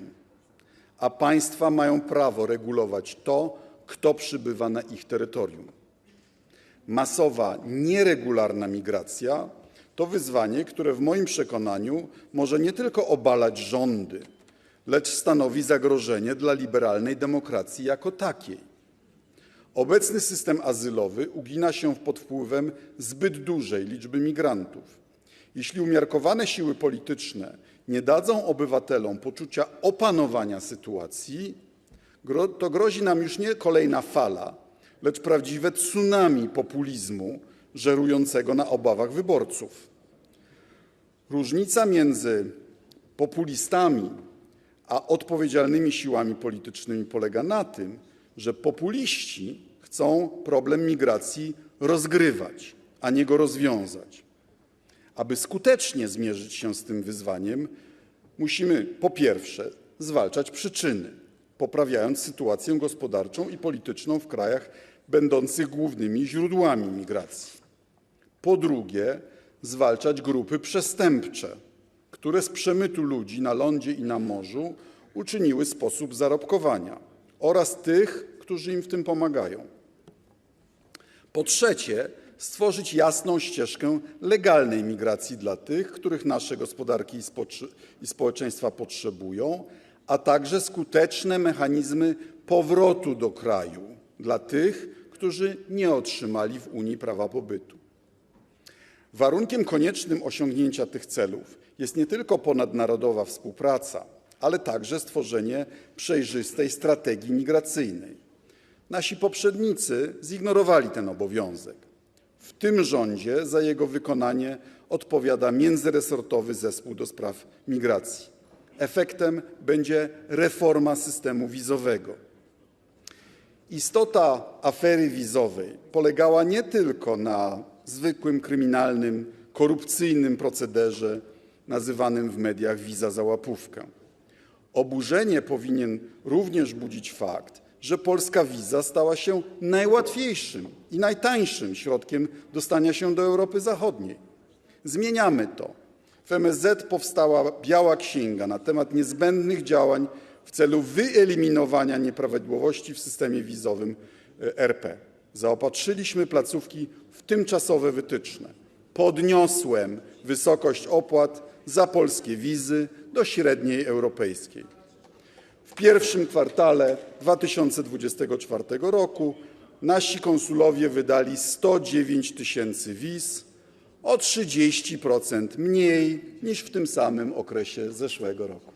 A państwa mają prawo regulować to, kto przybywa na ich terytorium. Masowa, nieregularna migracja to wyzwanie, które w moim przekonaniu może nie tylko obalać rządy, lecz stanowi zagrożenie dla liberalnej demokracji jako takiej. Obecny system azylowy ugina się pod wpływem zbyt dużej liczby migrantów. Jeśli umiarkowane siły polityczne nie dadzą obywatelom poczucia opanowania sytuacji, to grozi nam już nie kolejna fala, lecz prawdziwe tsunami populizmu żerującego na obawach wyborców. Różnica między populistami a odpowiedzialnymi siłami politycznymi polega na tym, że populiści chcą problem migracji rozgrywać, a nie go rozwiązać. Aby skutecznie zmierzyć się z tym wyzwaniem, musimy po pierwsze zwalczać przyczyny, poprawiając sytuację gospodarczą i polityczną w krajach będących głównymi źródłami migracji. Po drugie, zwalczać grupy przestępcze, które z przemytu ludzi na lądzie i na morzu uczyniły sposób zarobkowania, oraz tych, którzy im w tym pomagają. Po trzecie, stworzyć jasną ścieżkę legalnej migracji dla tych, których nasze gospodarki i społeczeństwa potrzebują, a także skuteczne mechanizmy powrotu do kraju dla tych, którzy nie otrzymali w Unii prawa pobytu. Warunkiem koniecznym osiągnięcia tych celów jest nie tylko ponadnarodowa współpraca, ale także stworzenie przejrzystej strategii migracyjnej. Nasi poprzednicy zignorowali ten obowiązek. W tym rządzie za jego wykonanie odpowiada międzyresortowy zespół do spraw migracji. Efektem będzie reforma systemu wizowego. Istota afery wizowej polegała nie tylko na zwykłym kryminalnym, korupcyjnym procederze nazywanym w mediach wiza za łapówkę. Oburzenie powinien również budzić fakt, że polska wiza stała się najłatwiejszym i najtańszym środkiem dostania się do Europy Zachodniej. Zmieniamy to. W MSZ powstała biała księga na temat niezbędnych działań w celu wyeliminowania nieprawidłowości w systemie wizowym RP. Zaopatrzyliśmy placówki w tymczasowe wytyczne. Podniosłem wysokość opłat za polskie wizy do średniej europejskiej. W pierwszym kwartale 2024 roku nasi konsulowie wydali 109 tysięcy wiz, o 30% mniej niż w tym samym okresie zeszłego roku.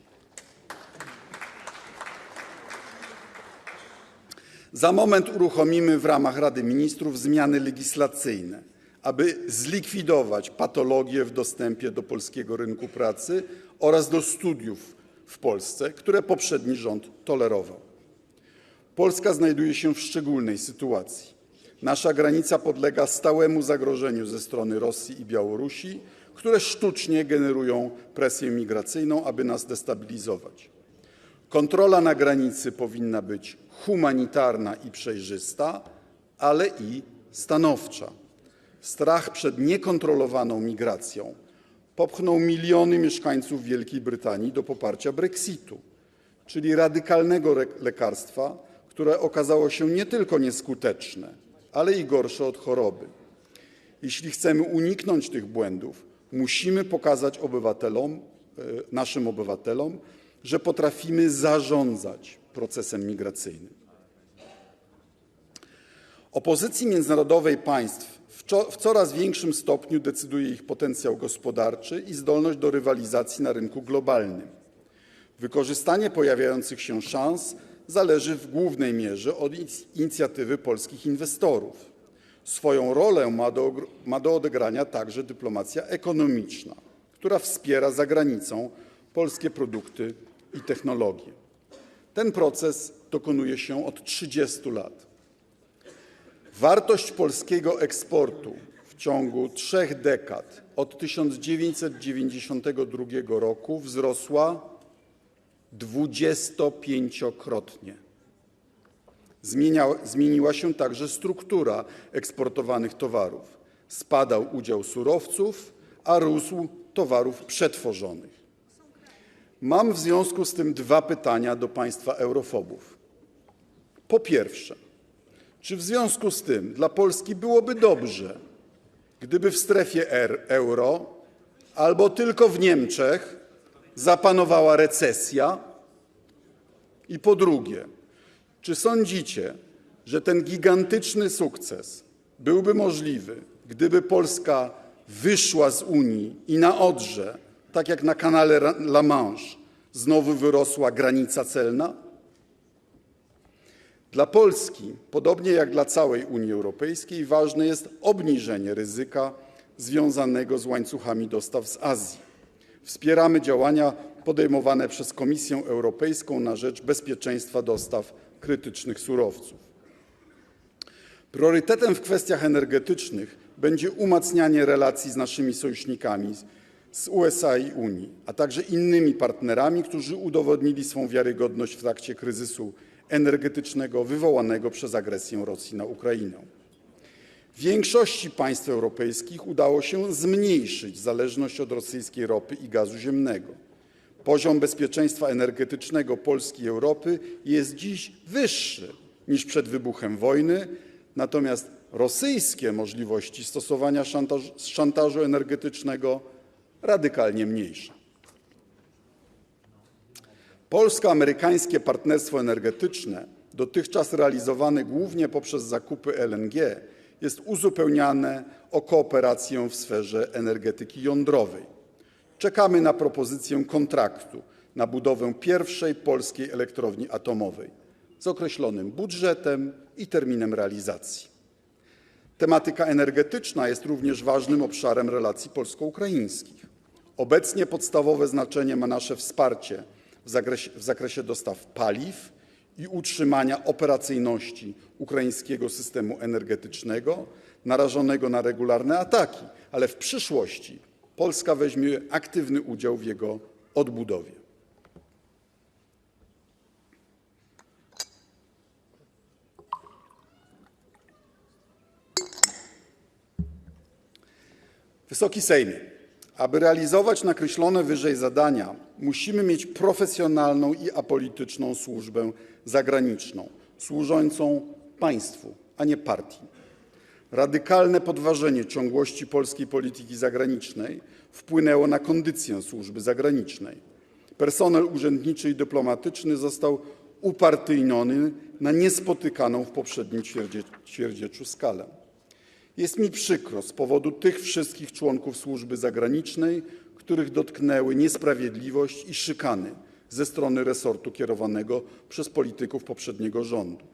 Za moment uruchomimy w ramach Rady Ministrów zmiany legislacyjne, aby zlikwidować patologie w dostępie do polskiego rynku pracy oraz do studiów w Polsce, które poprzedni rząd tolerował. Polska znajduje się w szczególnej sytuacji. Nasza granica podlega stałemu zagrożeniu ze strony Rosji i Białorusi, które sztucznie generują presję migracyjną, aby nas destabilizować. Kontrola na granicy powinna być humanitarna i przejrzysta, ale i stanowcza. Strach przed niekontrolowaną migracją popchnął miliony mieszkańców Wielkiej Brytanii do poparcia Brexitu, czyli radykalnego lekarstwa, które okazało się nie tylko nieskuteczne, ale i gorsze od choroby. Jeśli chcemy uniknąć tych błędów, musimy pokazać naszym obywatelom, że potrafimy zarządzać procesem migracyjnym. O pozycji międzynarodowej państw w coraz większym stopniu decyduje ich potencjał gospodarczy i zdolność do rywalizacji na rynku globalnym. Wykorzystanie pojawiających się szans zależy w głównej mierze od inicjatywy polskich inwestorów. Swoją rolę ma do odegrania także dyplomacja ekonomiczna, która wspiera za granicą polskie produkty i technologie. Ten proces dokonuje się od 30 lat. Wartość polskiego eksportu w ciągu 3 dekad od 1992 roku wzrosła 25-krotnie. Zmieniła się także struktura eksportowanych towarów. Spadał udział surowców, a rósł towarów przetworzonych. Mam w związku z tym 2 pytania do państwa eurofobów. Po pierwsze, czy w związku z tym dla Polski byłoby dobrze, gdyby w strefie euro albo tylko w Niemczech zapanowała recesja? I po drugie, czy sądzicie, że ten gigantyczny sukces byłby możliwy, gdyby Polska wyszła z Unii i na Odrze, tak jak na kanale La Manche, znowu wyrosła granica celna? Dla Polski, podobnie jak dla całej Unii Europejskiej, ważne jest obniżenie ryzyka związanego z łańcuchami dostaw z Azji. Wspieramy działania podejmowane przez Komisję Europejską na rzecz bezpieczeństwa dostaw krytycznych surowców. Priorytetem w kwestiach energetycznych będzie umacnianie relacji z naszymi sojusznikami z USA i Unii, a także innymi partnerami, którzy udowodnili swą wiarygodność w trakcie kryzysu energetycznego wywołanego przez agresję Rosji na Ukrainę. Większości państw europejskich udało się zmniejszyć zależność od rosyjskiej ropy i gazu ziemnego. Poziom bezpieczeństwa energetycznego Polski i Europy jest dziś wyższy niż przed wybuchem wojny, natomiast rosyjskie możliwości stosowania szantażu energetycznego radykalnie mniejsze. Polsko-amerykańskie partnerstwo energetyczne, dotychczas realizowane głównie poprzez zakupy LNG, jest uzupełniane o kooperację w sferze energetyki jądrowej. Czekamy na propozycję kontraktu na budowę pierwszej polskiej elektrowni atomowej z określonym budżetem i terminem realizacji. Tematyka energetyczna jest również ważnym obszarem relacji polsko-ukraińskich. Obecnie podstawowe znaczenie ma nasze wsparcie w zakresie dostaw paliw i utrzymania operacyjności ukraińskiego systemu energetycznego narażonego na regularne ataki, ale w przyszłości Polska weźmie aktywny udział w jego odbudowie. Wysoki Sejmie, Aby realizować nakreślone wyżej zadania, musimy mieć profesjonalną i apolityczną służbę zagraniczną, służącą państwu, a nie partii. Radykalne podważenie ciągłości polskiej polityki zagranicznej wpłynęło na kondycję służby zagranicznej. Personel urzędniczy i dyplomatyczny został upartyjniony na niespotykaną w poprzednim ćwierćwieczu skalę. Jest mi przykro z powodu tych wszystkich członków służby zagranicznej, których dotknęły niesprawiedliwość i szykany ze strony resortu kierowanego przez polityków poprzedniego rządu.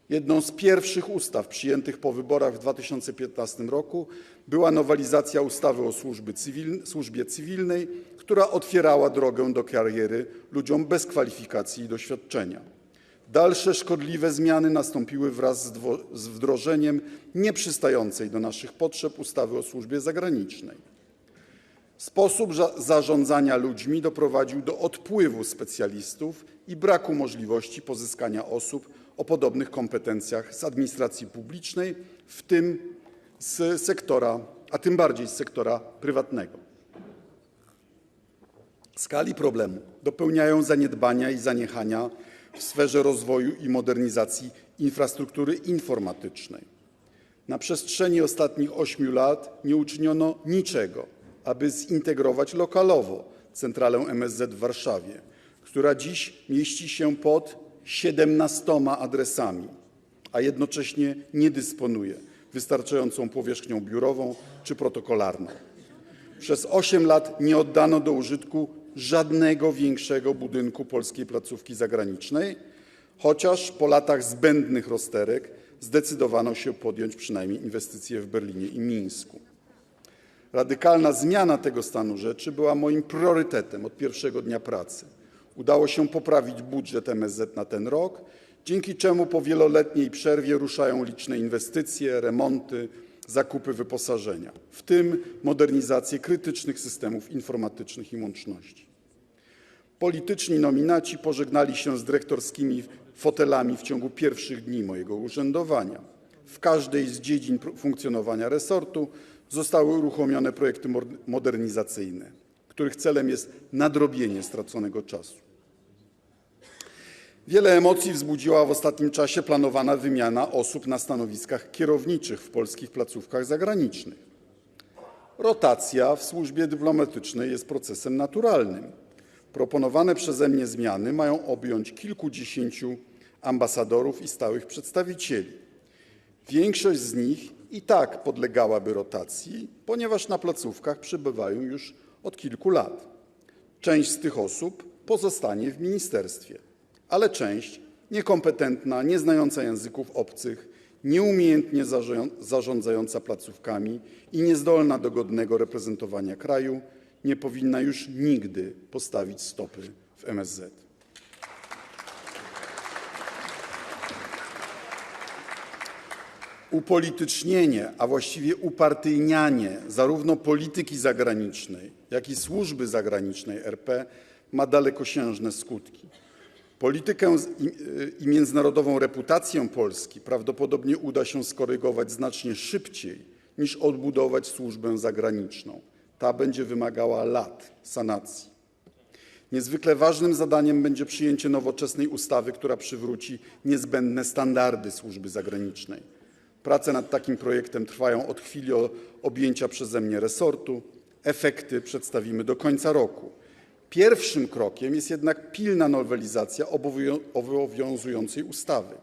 Jedną z pierwszych ustaw przyjętych po wyborach w 2015 roku była nowelizacja ustawy o służbie cywilnej, która otwierała drogę do kariery ludziom bez kwalifikacji i doświadczenia. Dalsze szkodliwe zmiany nastąpiły wraz z wdrożeniem nieprzystającej do naszych potrzeb ustawy o służbie zagranicznej. Sposób zarządzania ludźmi doprowadził do odpływu specjalistów i braku możliwości pozyskania osób o podobnych kompetencjach z administracji publicznej, w tym z sektora, a tym bardziej z sektora prywatnego. Skali problemu dopełniają zaniedbania i zaniechania w sferze rozwoju i modernizacji infrastruktury informatycznej. Na przestrzeni ostatnich 8 lat nie uczyniono niczego, aby zintegrować lokalowo centralę MSZ w Warszawie, która dziś mieści się pod 17 adresami, a jednocześnie nie dysponuje wystarczającą powierzchnią biurową czy protokolarną. Przez 8 lat nie oddano do użytku żadnego większego budynku polskiej placówki zagranicznej, chociaż po latach zbędnych rozterek zdecydowano się podjąć przynajmniej inwestycje w Berlinie i Mińsku. Radykalna zmiana tego stanu rzeczy była moim priorytetem od pierwszego dnia pracy. Udało się poprawić budżet MSZ na ten rok, dzięki czemu po wieloletniej przerwie ruszają liczne inwestycje, remonty, zakupy wyposażenia, w tym modernizację krytycznych systemów informatycznych i łączności. Polityczni nominaci pożegnali się z dyrektorskimi fotelami w ciągu pierwszych dni mojego urzędowania. W każdej z dziedzin funkcjonowania resortu zostały uruchomione projekty modernizacyjne, których celem jest nadrobienie straconego czasu. Wiele emocji wzbudziła w ostatnim czasie planowana wymiana osób na stanowiskach kierowniczych w polskich placówkach zagranicznych. Rotacja w służbie dyplomatycznej jest procesem naturalnym. Proponowane przeze mnie zmiany mają objąć kilkudziesięciu ambasadorów i stałych przedstawicieli. Większość z nich i tak podlegałaby rotacji, ponieważ na placówkach przebywają już od kilku lat. Część z tych osób pozostanie w ministerstwie, ale część niekompetentna, nieznająca języków obcych, nieumiejętnie zarządzająca placówkami i niezdolna do godnego reprezentowania kraju nie powinna już nigdy postawić stopy w MSZ. Upolitycznienie, a właściwie upartyjnianie zarówno polityki zagranicznej, jak i służby zagranicznej RP ma dalekosiężne skutki. Politykę i międzynarodową reputację Polski prawdopodobnie uda się skorygować znacznie szybciej niż odbudować służbę zagraniczną. Ta będzie wymagała lat sanacji. Niezwykle ważnym zadaniem będzie przyjęcie nowoczesnej ustawy, która przywróci niezbędne standardy służby zagranicznej. Prace nad takim projektem trwają od chwili objęcia przeze mnie resortu. Efekty przedstawimy do końca roku. Pierwszym krokiem jest jednak pilna nowelizacja obowiązującej ustawy.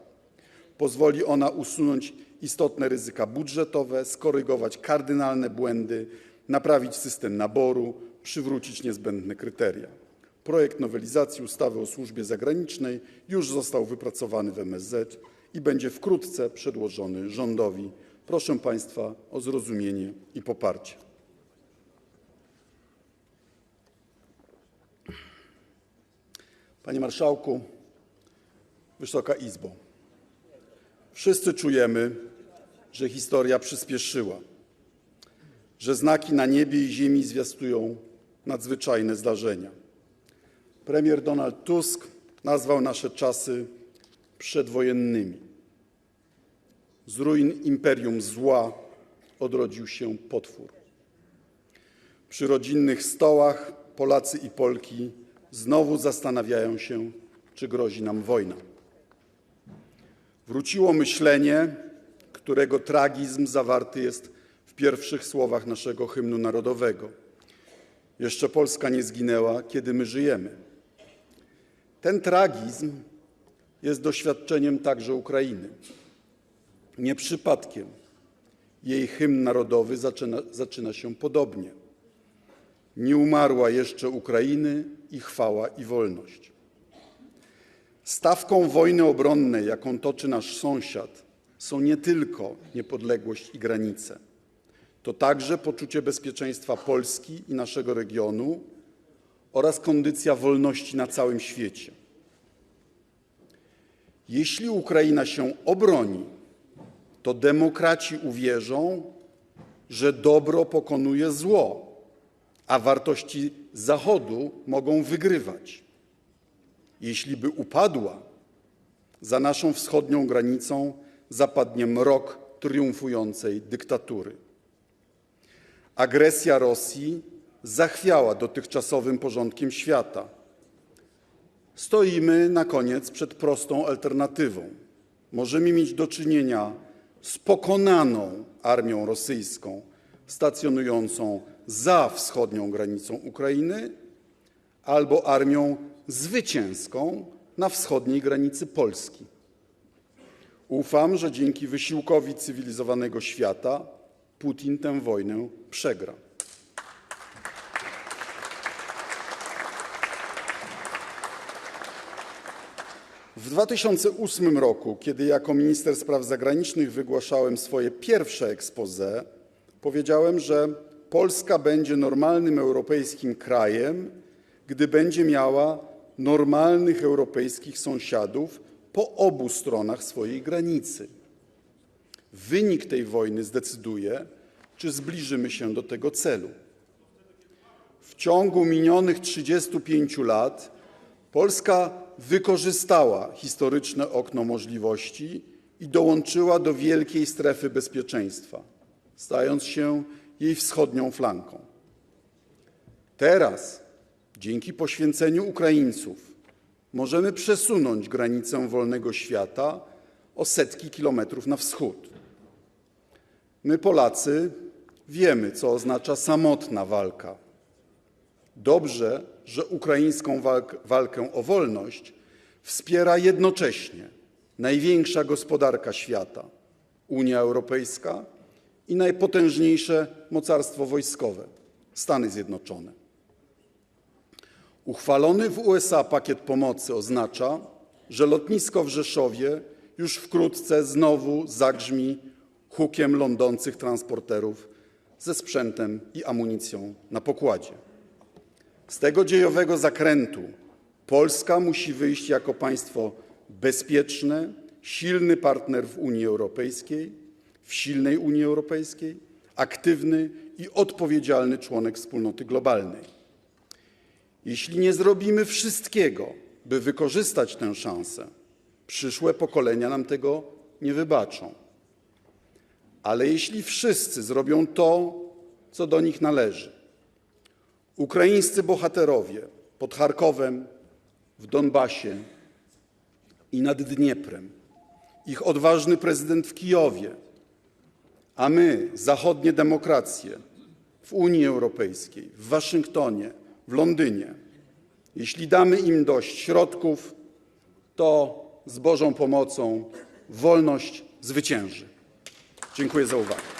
Pozwoli ona usunąć istotne ryzyka budżetowe, skorygować kardynalne błędy, naprawić system naboru, przywrócić niezbędne kryteria. Projekt nowelizacji ustawy o służbie zagranicznej już został wypracowany w MSZ i będzie wkrótce przedłożony rządowi. Proszę Państwa o zrozumienie i poparcie. Panie Marszałku, Wysoka Izbo, wszyscy czujemy, że historia przyspieszyła, że znaki na niebie i ziemi zwiastują nadzwyczajne zdarzenia. Premier Donald Tusk nazwał nasze czasy przedwojennymi. Z ruin imperium zła odrodził się potwór. Przy rodzinnych stołach Polacy i Polki znowu zastanawiają się, czy grozi nam wojna. Wróciło myślenie, którego tragizm zawarty jest w pierwszych słowach naszego hymnu narodowego. Jeszcze Polska nie zginęła, kiedy my żyjemy. Ten tragizm jest doświadczeniem także Ukrainy. Nie przypadkiem jej hymn narodowy zaczyna się podobnie. Nie umarła jeszcze Ukrainy i chwała i wolność. Stawką wojny obronnej, jaką toczy nasz sąsiad, są nie tylko niepodległość i granice. To także poczucie bezpieczeństwa Polski i naszego regionu oraz kondycja wolności na całym świecie. Jeśli Ukraina się obroni, to demokraci uwierzą, że dobro pokonuje zło, a wartości Zachodu mogą wygrywać. Jeśli by upadła, za naszą wschodnią granicą zapadnie mrok triumfującej dyktatury. Agresja Rosji zachwiała dotychczasowym porządkiem świata. Stoimy na koniec przed prostą alternatywą. Możemy mieć do czynienia z pokonaną armią rosyjską stacjonującą za wschodnią granicą Ukrainy albo armią zwycięską na wschodniej granicy Polski. Ufam, że dzięki wysiłkowi cywilizowanego świata Putin tę wojnę przegra. W 2008 roku, kiedy jako minister spraw zagranicznych wygłaszałem swoje pierwsze exposé, powiedziałem, że Polska będzie normalnym europejskim krajem, gdy będzie miała normalnych europejskich sąsiadów po obu stronach swojej granicy. Wynik tej wojny zdecyduje, czy zbliżymy się do tego celu. W ciągu minionych 35 lat Polska wykorzystała historyczne okno możliwości i dołączyła do wielkiej strefy bezpieczeństwa, stając się jej wschodnią flanką. Teraz, dzięki poświęceniu Ukraińców, możemy przesunąć granicę wolnego świata o setki kilometrów na wschód. My, Polacy, wiemy, co oznacza samotna walka. Dobrze, że ukraińską walkę o wolność wspiera jednocześnie największa gospodarka świata, Unia Europejska i najpotężniejsze mocarstwo wojskowe, Stany Zjednoczone. Uchwalony w USA pakiet pomocy oznacza, że lotnisko w Rzeszowie już wkrótce znowu zagrzmi hukiem lądących transporterów ze sprzętem i amunicją na pokładzie. Z tego dziejowego zakrętu Polska musi wyjść jako państwo bezpieczne, silny partner w Unii Europejskiej, w silnej Unii Europejskiej, aktywny i odpowiedzialny członek wspólnoty globalnej. Jeśli nie zrobimy wszystkiego, by wykorzystać tę szansę, przyszłe pokolenia nam tego nie wybaczą. Ale jeśli wszyscy zrobią to, co do nich należy, ukraińscy bohaterowie pod Charkowem, w Donbasie i nad Dnieprem, ich odważny prezydent w Kijowie, a my, zachodnie demokracje, w Unii Europejskiej, w Waszyngtonie, w Londynie, jeśli damy im dość środków, to z Bożą pomocą wolność zwycięży. Dziękuję za uwagę.